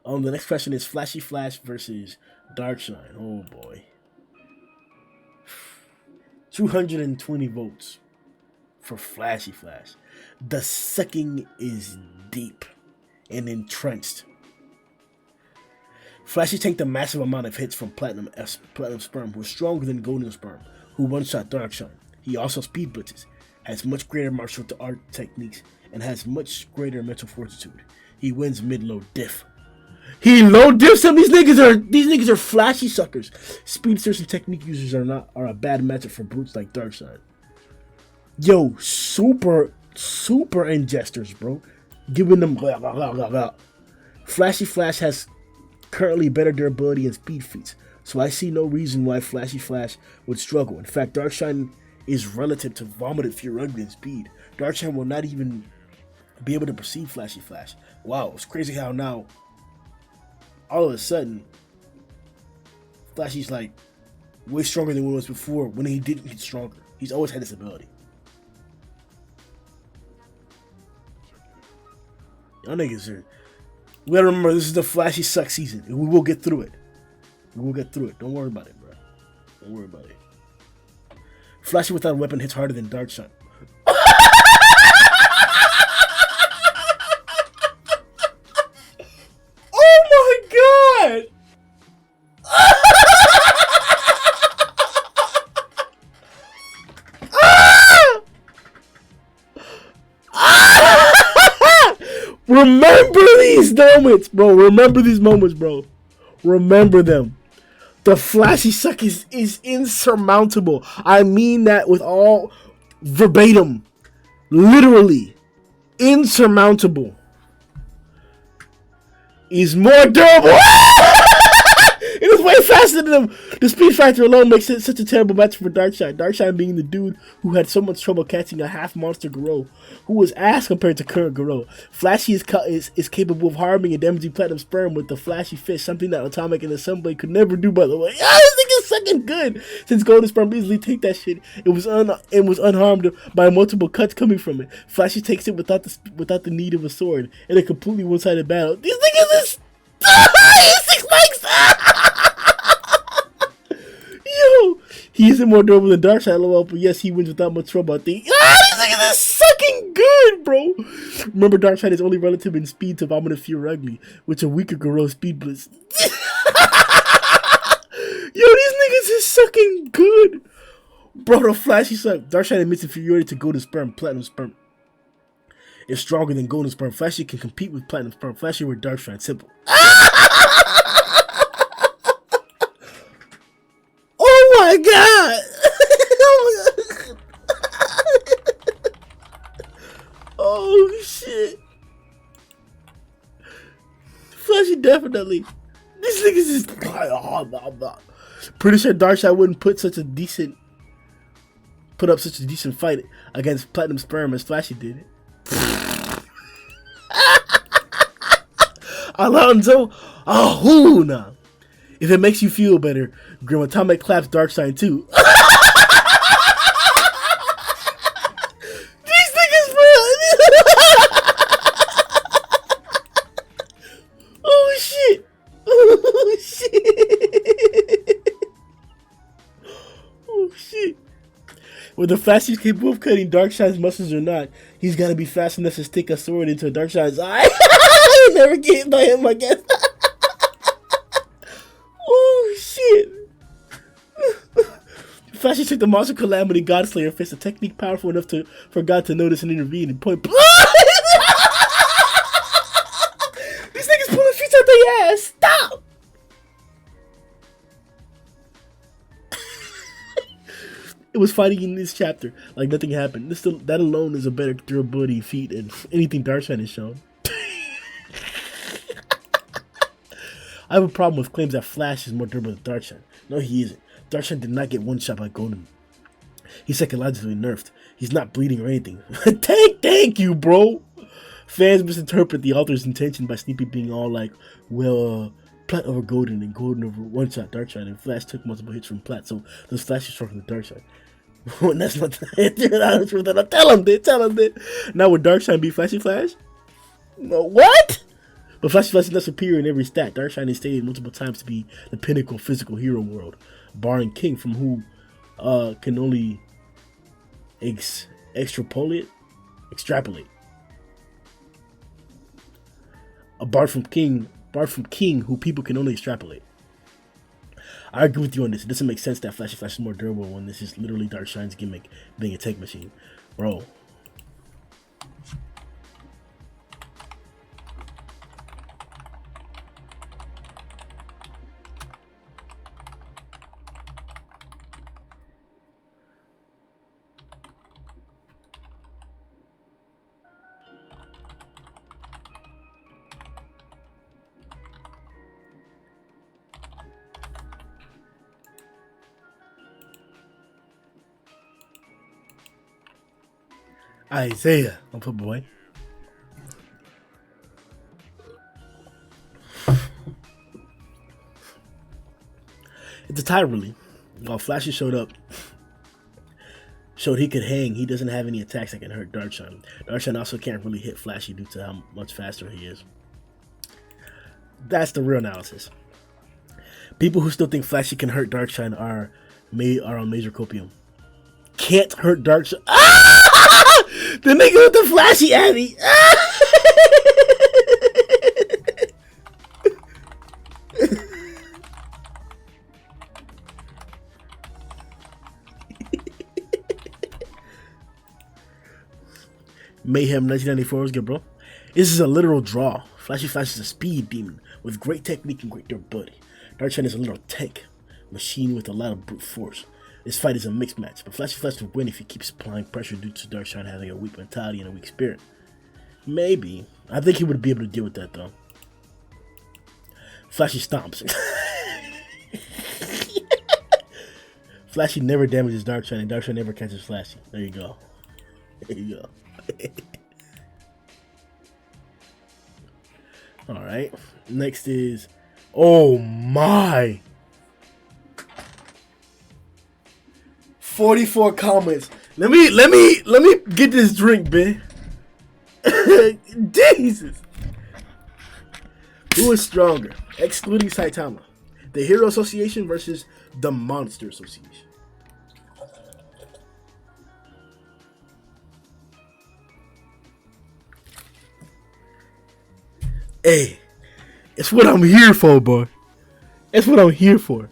The next question is Flashy Flash versus Darkshine. Oh boy. 220 votes for Flashy Flash. The sucking is deep and entrenched. Flashy tanked a massive amount of hits from Platinum Sperm, who was stronger than Golden Sperm, who one-shot Darkshine. He also speed blitzes, has much greater martial art techniques, and has much greater mental fortitude. He wins mid-low diff. He low diffs him. These niggas are flashy suckers. Speedsters and technique users are a bad matchup for brutes like Darkshine. Yo, super ingesters, bro. Giving them blah, blah, blah, blah, blah. Flashy Flash has currently better durability and speed feats, so I see no reason why Flashy Flash would struggle. In fact, Darkshine is relative to Vomited Fury Ugly in speed. Darkshine will not even be able to perceive Flashy Flash. Wow, it's crazy how now all of a sudden Flashy's like way stronger than when he was before, when he didn't get stronger. He's always had this ability. Y'all niggas are... We gotta remember, this is the Flashy Suck season, and we will get through it. We will get through it. Don't worry about it, bro. Don't worry about it. Flashy without a weapon hits harder than Darkshine. Oh my god! Remember these moments, bro. Remember these moments, bro. Remember them. The Flashy Suck is insurmountable. I mean that with all verbatim. Literally. Insurmountable. He's more durable. It is way faster than him. The speed factor alone makes it such a terrible match for Darkshine. Darkshine being the dude who had so much trouble catching a half-monster Garou, who was ass compared to current Garou. Flashy is capable of harming and damaging Platinum Sperm with the Flashy Fist, something that Atomic and the Sunblade could never do, by the way. Ah, this thing is fucking good. Since Golden Sperm easily take that shit, it was unharmed by multiple cuts coming from it. Flashy takes it without the need of a sword in a completely one-sided battle. These niggas is 6 likes. Yo, he isn't more durable than Darkshine, lol, but yes, he wins without much trouble, I think. These niggas is sucking good, bro. Remember, Darkshine is only relative in speed to Vomited Fury Ugly, which a weaker Garou speed blitz. Yo, these niggas is sucking good. Bro, the Flashy Suck. Darkshine admits inferiority to Golden Sperm. Platinum Sperm is stronger than Golden Sperm. Flashy can compete with Platinum Sperm. Flashy with Darkshine. Simple. Oh my god! Oh shit! Flashy definitely. These niggas is pretty sure Darkshine wouldn't put up such a decent fight against Platinum Sperm as Flashy did. Alonzo, Ahuna. If it makes you feel better, Grim Atomic claps Darkshine too. These niggas, bro. Oh shit. Oh shit. Oh shit. Whether Flashy's capable of cutting Darkshine's muscles or not, he's gotta be fast enough to stick a sword into Darkshine's eye. Never get hit by him, I guess. Oh shit! Flashy took the Monster Calamity Godslayer Fist, a technique powerful enough for God to notice and intervene and point. These niggas pulling feet out their ass. Stop! It was fighting in this chapter like nothing happened. That alone is a better durability feat than anything Darkshine has shown. I have a problem with claims that Flash is more durable than Darkshine. No, he isn't. Darkshine did not get one shot by Golden. He's psychologically nerfed. He's not bleeding or anything. Thank you, bro. Fans misinterpret the author's intention by Sneepy being all like, well, Plat over Golden and Golden over one shot Darkshine, and Flash took multiple hits from Plat, so this Flash is stronger than Darkshine. When that's not the truth, tell him that. Now would Darkshine be Flashy Flash? No, what? But Flash is not superior in every stat. Darkshine is stated multiple times to be the pinnacle physical hero world, barring King, from who can only extrapolate. Barred from King, who people can only extrapolate. I agree with you on this. It doesn't make sense that Flash is more durable when this is literally Darkshine's gimmick being a tank machine, bro. Isaiah, I'll put boy. It's a tie, really. While Flashy showed he could hang, he doesn't have any attacks that can hurt Darkshine. Darkshine also can't really hit Flashy due to how much faster he is. That's the real analysis. People who still think Flashy can hurt Darkshine are on major copium. Can't hurt Darkshine. Ah! The nigga with the Flashy Abby. Ah! Mayhem 1994 was good, bro. This is a literal draw. Flashy Flash is a speed demon with great technique and great durability. Darkshine is a little tank machine with a lot of brute force. This fight is a mixed match, but Flashy Flash will win if he keeps applying pressure due to Darkshine having a weak mentality and a weak spirit. Maybe. I think he would be able to deal with that, though. Flashy stomps. Flashy never damages Darkshine, and Darkshine never catches Flashy. There you go. There you go. Alright. Next is... Oh my! 44 comments. Let me get this drink, man. Jesus. Who is stronger? Excluding Saitama. The Hero Association versus the Monster Association. Hey, it's what I'm here for, boy. It's what I'm here for.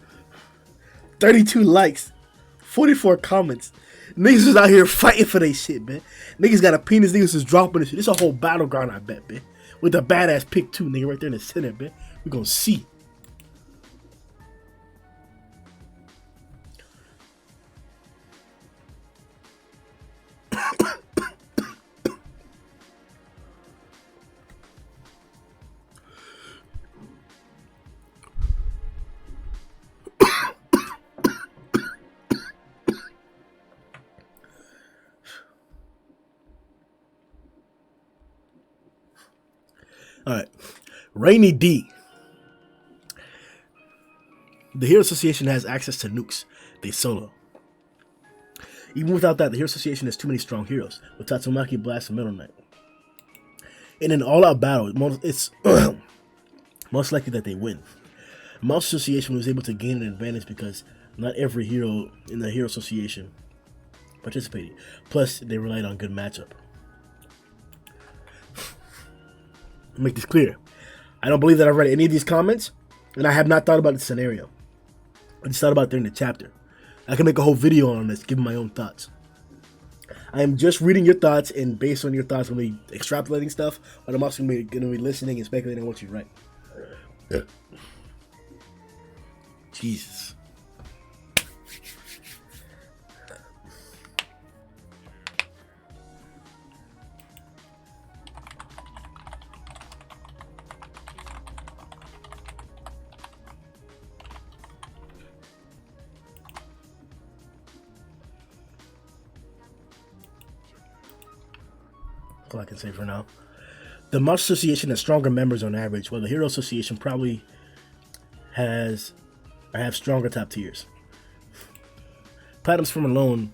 32 likes. 44 comments. Niggas was out here fighting for they shit, man. Niggas got a penis, niggas is dropping this shit. This a whole battleground, I bet, man. With a badass pick, too, nigga, right there in the center, man. We gonna see. Alright. Rainy D. The Hero Association has access to nukes. They solo. Even without that, the Hero Association has too many strong heroes, with Tatsumaki, Blast, and Metal Knight. In an all-out battle, it's most likely that they win. The Monster Association was able to gain an advantage because not every hero in the Hero Association participated. Plus, they relied on good matchup. Make this clear. I don't believe that I've read any of these comments, and I have not thought about the scenario. I just thought about it during the chapter. I can make a whole video on this, giving my own thoughts. I am just reading your thoughts, and based on your thoughts, I'm going to be extrapolating stuff, but I'm also going to be listening and speculating on what you write. Jesus. All I can say for now. The Monster Association has stronger members on average, while the Hero Association probably have stronger top tiers. Platinum Sperm alone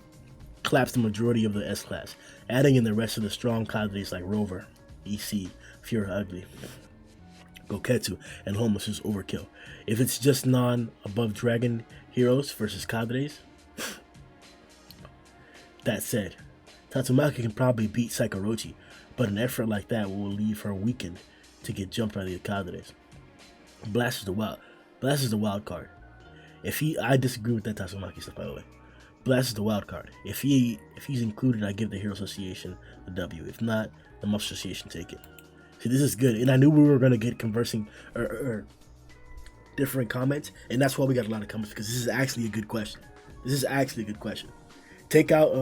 claps the majority of the S class, adding in the rest of the strong cadres like Rover, EC, Fury Ugly. Goketsu, and Homos is overkill. If it's just non-above dragon heroes versus cadres, that said, Tatsumaki can probably beat Saikorochi, but an effort like that will leave her weakened to get jumped by the cadres. Blast is the wild card. I disagree with that Tatsumaki stuff, by the way. Blast is the wild card. If he's included, I give the Hero Association the W. If not, the Monster Association take it. See, this is good, and I knew we were gonna get conversing or different comments, and that's why we got a lot of comments, because this is actually a good question. Take out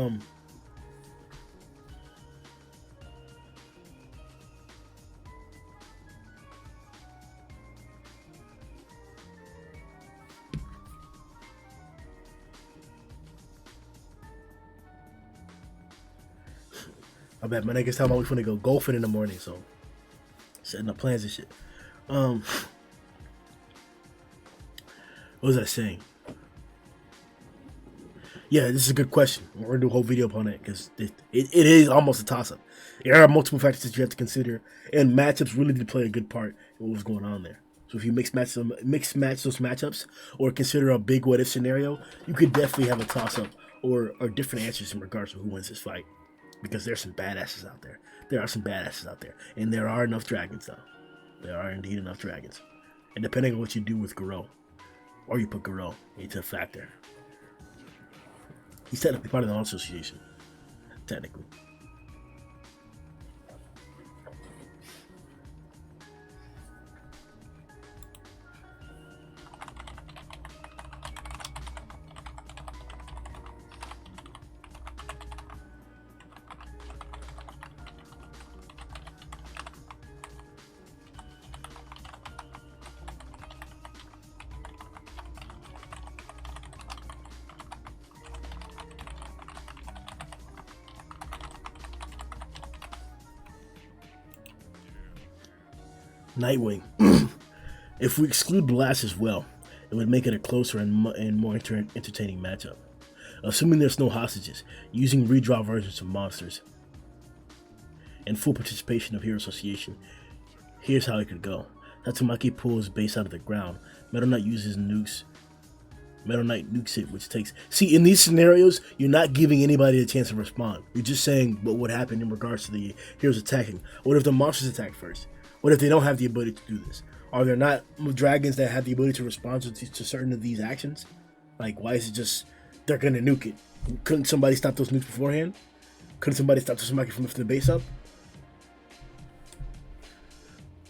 I bet my niggas talking about we finna go golfing in the morning, so setting up plans and shit. What was I saying? Yeah, this is a good question. We're gonna do a whole video upon it because it is almost a toss-up. There are multiple factors that you have to consider, and matchups really did play a good part in what was going on there. So if you mix match those matchups, or consider a big what-if scenario, you could definitely have a toss-up or different answers in regards to who wins this fight. Because there's some badasses out there. And there are enough dragons, though. There are indeed enough dragons. And depending on what you do with Garou, or you put Garou, it's a factor. He's technically part of the Monster Association. Technically. Nightwing. If we exclude Blast as well, it would make it a closer and more entertaining matchup. Assuming there's no hostages, using redraw versions of monsters, and full participation of Hero Association, here's how it could go. Tatsumaki pulls base out of the ground. Metal Knight uses nukes. Metal Knight nukes it, which takes... See, in these scenarios, you're not giving anybody a chance to respond. You're just saying what would happen in regards to the heroes attacking. What if the monsters attack first? What if they don't have the ability to do this? Are there not dragons that have the ability to respond to certain of these actions? Like, why is it just they're gonna nuke it? Couldn't somebody stop those nukes beforehand? Couldn't somebody stop somebody from lifting the base up?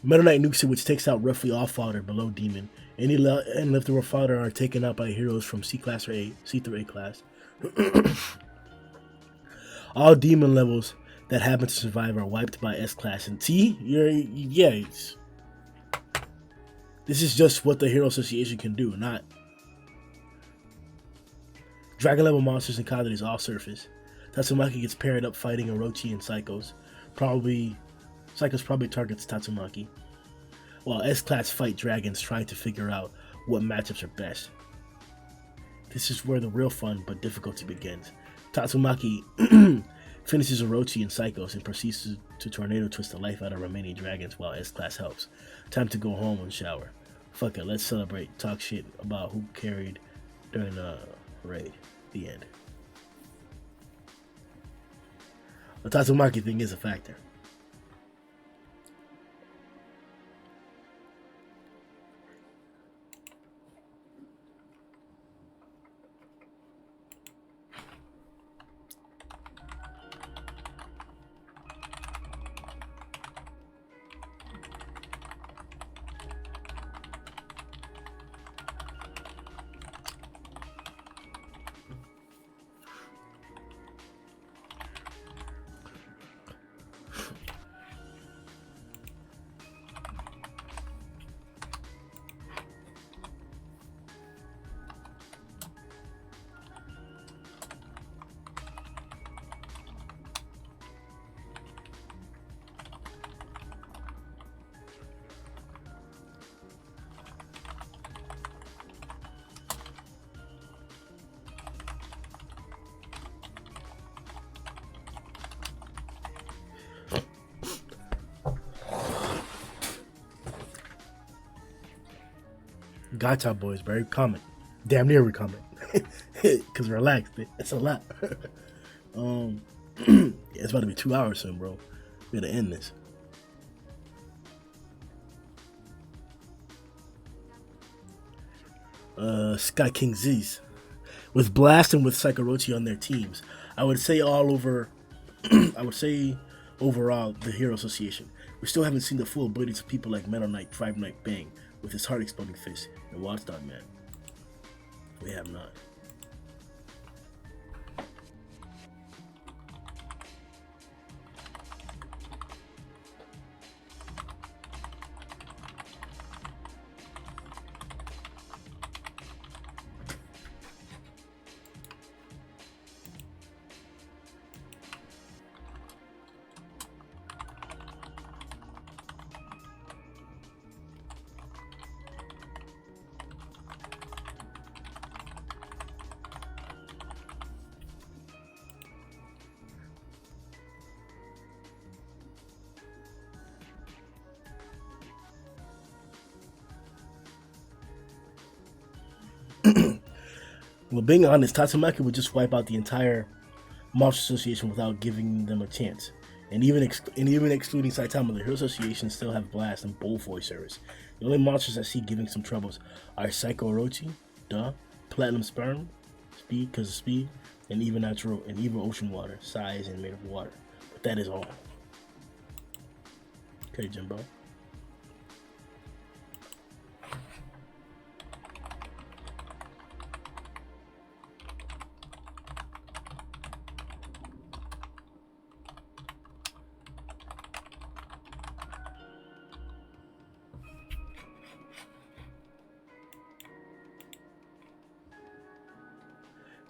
Metal Knight nukes it, which takes out roughly all fodder below Demon. Any leftover fodder are taken out by heroes from C class or C through A class. All Demon levels that happen to survive are wiped by S class and T. This is just what the Hero Association can do, not Dragon level monsters and cadres all surface. Tatsumaki gets paired up fighting Orochi and Psychos. Psychos probably targets Tatsumaki, while S class fight dragons trying to figure out what matchups are best. This is where the real fun but difficulty begins. Tatsumaki finishes Orochi and Psychos and proceeds to tornado twist the life out of remaining dragons while S-Class helps. Time to go home and shower. Fuck it, let's celebrate. Talk shit about who carried during the raid. The end. The Tatsumaki thing is a factor. Gacha boys, bro. Comment. Damn near we comment. Because relax, it's a lot. Yeah, it's about to be 2 hours soon, bro. We gotta end this. Sky King Z's. With Blast and with Psychorochi on their teams, I would say all over, I would say overall, the Hero Association. We still haven't seen the full abilities of people like Metal Knight, Five Knight Bang, with his heart exploding fist, and Watchdog Man. We have not. Well, being honest, Tatsumaki would just wipe out the entire Monster Association without giving them a chance. And even excluding Saitama, the Hero Association still have Blast and both voice service. The only monsters I see giving some troubles are Psycho Orochi, Platinum Sperm, speed because of speed, and even natural and even ocean water, size and made of water. But that is all. Okay, Jimbo.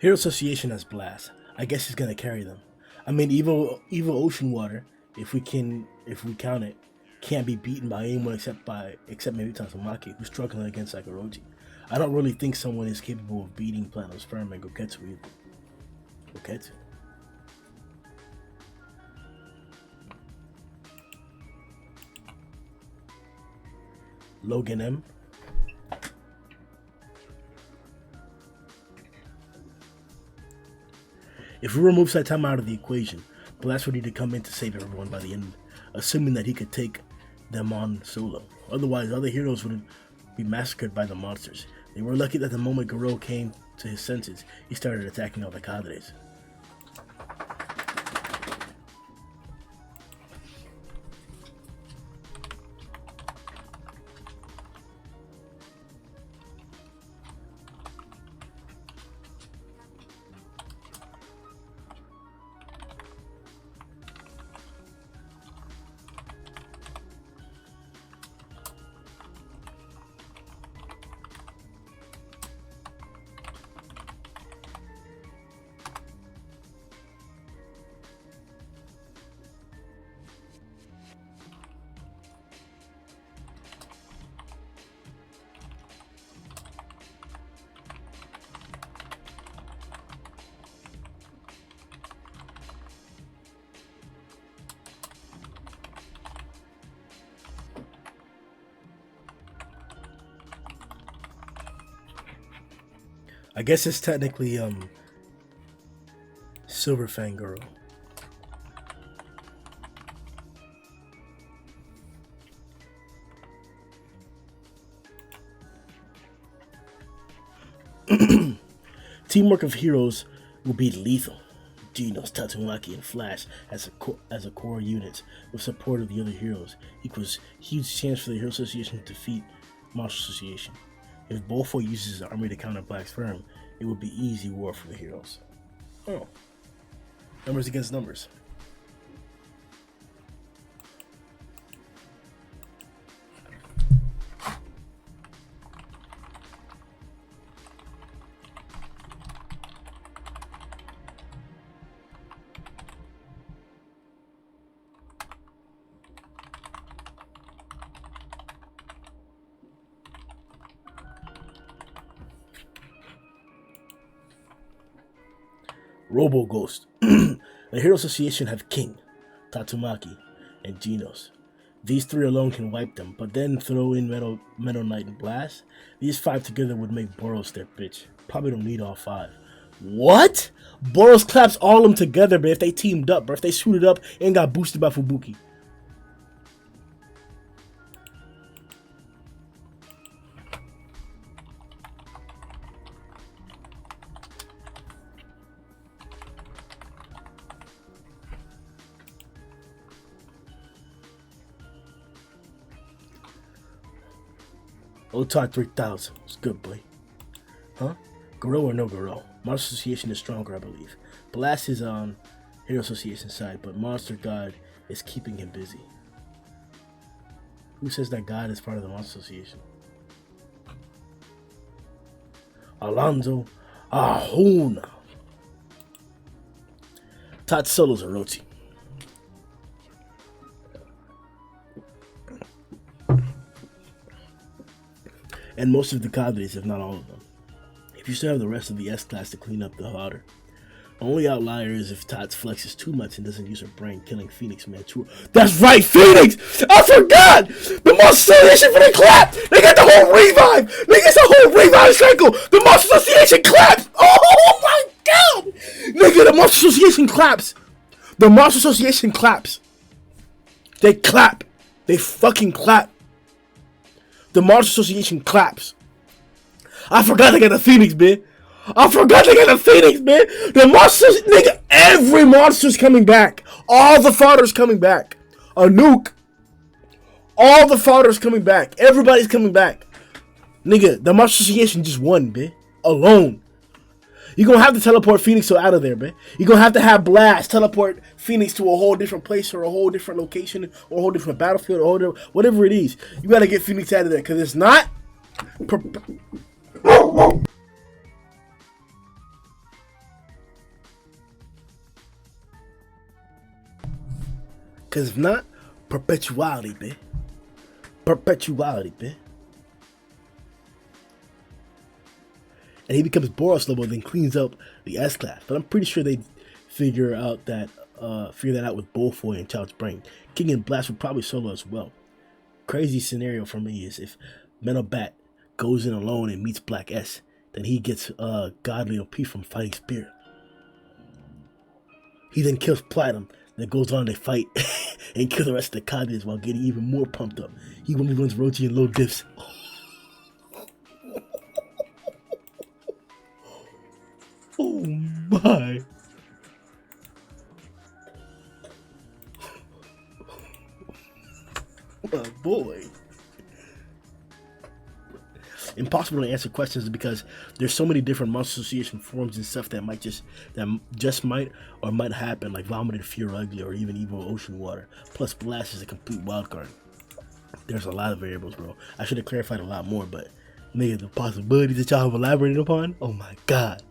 Hero Association has Blast. I guess he's gonna carry them. I mean, Evil Ocean Water, if we count it, can't be beaten by anyone except maybe Tatsumaki, who's struggling against Sakoroji. I don't really think someone is capable of beating Platinum Sperm and Goketsu either. Goketsu. Logan M. If we remove Saitama out of the equation, Blast would need to come in to save everyone by the end, assuming that he could take them on solo. Otherwise, other heroes would be massacred by the monsters. They were lucky that the moment Garou came to his senses, he started attacking all the cadres. I guess it's technically Silver Fang Garou. Teamwork of heroes will be lethal. Genos, Tatsumaki, and Flash as a core unit with support of the other heroes equals huge chance for the Hero Association to defeat Monster Association. If Bofo uses his army to counter Black Sperm, it would be easy war for the heroes. Oh. Numbers against numbers. Robo Ghost. The Hero Association have King, Tatsumaki, and Genos. These 3 alone can wipe them, but then throw in Metal Knight and Blast. These 5 together would make Boros their bitch. Probably don't need all 5. What? Boros claps all of them together, but if they teamed up, bro, if they suited up and got boosted by Fubuki. Otar 3000. It's good, boy. Huh? Garou or no Garou? Monster Association is stronger, I believe. Blast is on Hero Association side, but Monster God is keeping him busy. Who says that God is part of the Monster Association? Alonzo Ahuna. Tatsolo's Orochi. And most of the cadres, if not all of them. If you still have the rest of the S-Class to clean up the harder. Only outlier is if Tots flexes too much and doesn't use her brain, killing Phoenix Mantua. That's right, Phoenix! I forgot! The Monster Association for the clap! They got the whole revive! They get the whole revive cycle! The Monster Association claps! Oh my god! Nigga, the Monster Association claps! The Monster Association claps! They clap! They fucking clap! The Monster Association claps. I forgot they got the Phoenix, man. I forgot they got the Phoenix, man. The monsters, nigga, every monster's coming back. All the fodder's coming back. A nuke. All the fodder's coming back. Everybody's coming back. Nigga, the Monster Association just won, man. Alone. You're gonna have to teleport Phoenix out of there, man. You're gonna have to have Blast teleport Phoenix to a whole different place or a whole different location or a whole different battlefield or whatever it is. You gotta get Phoenix out of there because it's not. Because if not, perpetuality, man. Perpetuality, man. And he becomes Boros level, then cleans up the S-Class. But I'm pretty sure they figure that out with Bullfoy and Child's Brain. King and Blast would probably solo as well. Crazy scenario for me is if Metal Bat goes in alone and meets Black S, then he gets Godly OP from Fighting Spirit. He then kills Platinum, then goes on to fight and kill the rest of the cadres while getting even more pumped up. He only runs Rochi and low diffs. Oh my. Oh boy. Impossible to answer questions because there's so many different Monster Association forms and stuff that might or might happen, like Vomited Fear Ugly or even Evil Ocean Water. Plus Blast is a complete wild card. There's a lot of variables, bro. I should have clarified a lot more, but nigga, the possibilities that y'all have elaborated upon, oh my god.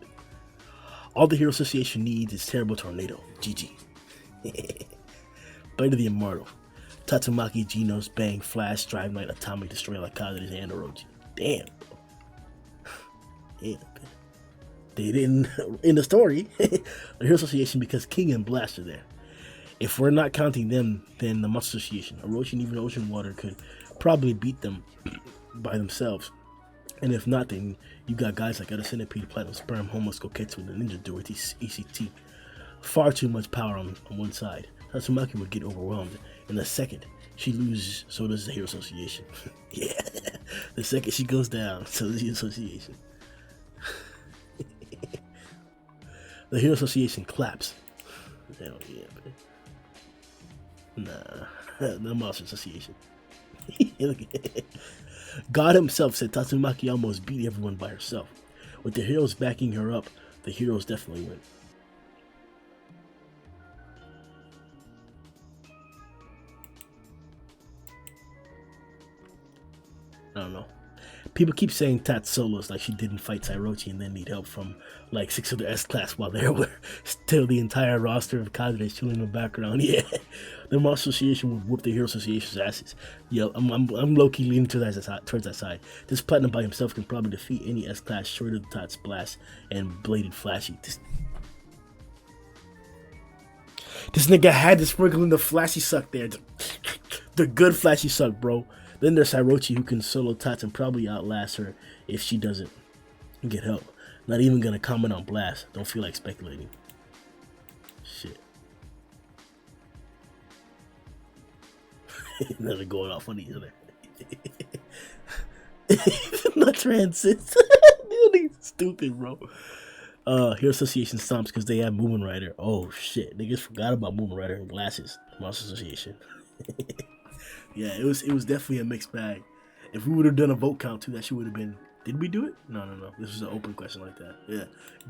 All the Hero Association needs is Terrible Tornado. GG. Blade of the Immortal. Tatsumaki, Genos, Bang, Flash, Drive Knight, Atomic, Destroy Like Cadres, and Orochi. Damn. Yeah. They didn't in the story. The Hero Association because King and Blast are there. If we're not counting them, then the Monster Association, Orochi and even Ocean Water could probably beat them by themselves. And if not, then you got guys like Other Centipede, Platinum Sperm, Homeless Koketsu, and the Ninja Duo with ECT. Far too much power on one side. Tatsumaki would get overwhelmed. In a second, she loses, so does the Hero Association. Yeah. The second she goes down, so does the Association. The Hero Association claps. Hell yeah, man. Nah. The Monster Association. God himself said Tatsumaki almost beat everyone by herself. With the heroes backing her up, the heroes definitely win. I don't know. People keep saying Tats solos like she didn't fight Sairochi and then need help from like 6 other S-Class while there were still the entire roster of cadres chilling in the background. Yeah, the Monster Association would whoop the Hero Association's asses. Yo, I'm low-key leaning towards that side. This Platinum by himself can probably defeat any S-Class short of Tots Blast and Bladed Flashy. This nigga had to sprinkle in the flashy suck there. The good flashy suck, bro. Then there's Sairochi, who can solo tots and probably outlast her if she doesn't get help. Not even gonna comment on Blast. Don't feel like speculating. Shit. Never going off on each other. Not transit. Dude, stupid, bro. Hero Association stomps because they have Movement Rider. Oh shit, niggas forgot about Movement Rider and glasses. Monster Association. Yeah, it was definitely a mixed bag. If we would have done a vote count too, that shit would have been. Did we do it? No. This was an open question like that. Yeah,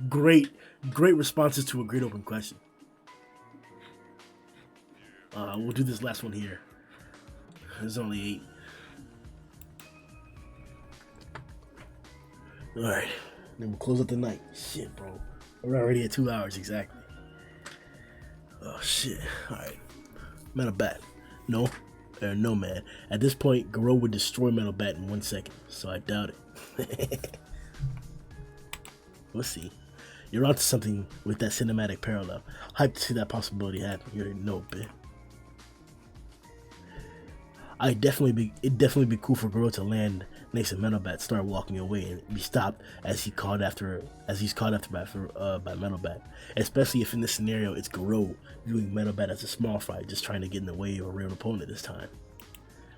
great responses to a great open question. We'll do this last one here. There's only 8. All right, then we'll close out the night. Shit, bro, we're already at 2 hours exactly. Oh shit. All right, Metal Bat. No. No, man. At this point, Garou would destroy Metal Bat in 1 second, so I doubt it. We'll see. You're onto something with that cinematic parallel. Hyped to see that possibility happen. You already know, man. It'd definitely be cool for Garou to land next to Metal Bat, start walking away, and be stopped as he's caught after by Metal Bat. Especially if in this scenario it's Garou viewing Metal Bat as a small fry, just trying to get in the way of a real opponent this time.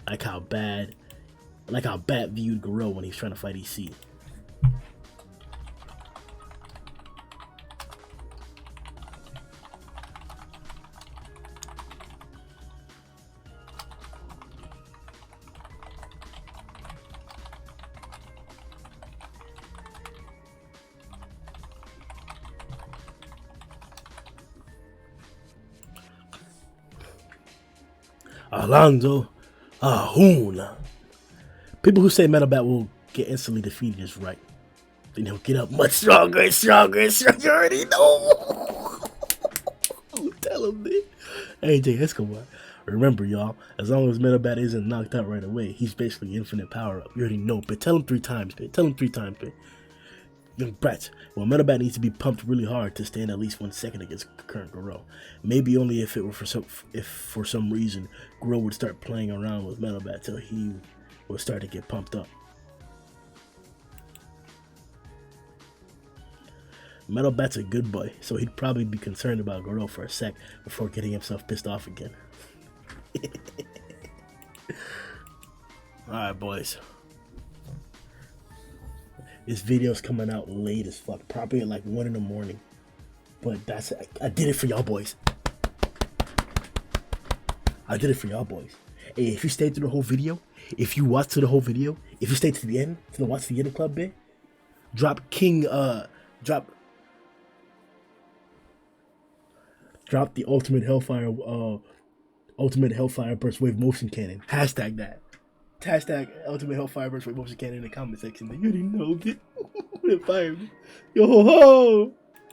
Like how Bat viewed Garou when he was trying to fight EC. Alonzo Ahuna. People who say Metal Bat will get instantly defeated is right. Then he'll get up much stronger and stronger and stronger. You already know. Tell him, man. AJ Escobar. Remember, y'all, as long as Metal Bat isn't knocked out right away, he's basically infinite power up. You already know, but tell him 3 times, man. Tell him 3 times, man. Young brats. Well, Metal Bat needs to be pumped really hard to stand at least 1 second against current Garou. Maybe only if for some reason Garou would start playing around with Metal Bat till he would start to get pumped up. Metal Bat's a good boy, so he'd probably be concerned about Garou for a sec before getting himself pissed off again. Alright, boys. This video's coming out late as fuck, probably at like 1 in the morning. But I did it for y'all boys. I did it for y'all boys. Hey, if you stayed through the whole video, if you watched through the whole video, if you stayed to the end, to the watch the end club bit, drop the ultimate Hellfire Burst Wave Motion Cannon. Hashtag that. Hashtag Ultimate Hellfire Burst Wave Motion Cannon in the comment section. You already know it. Fire me. Yo ho ho!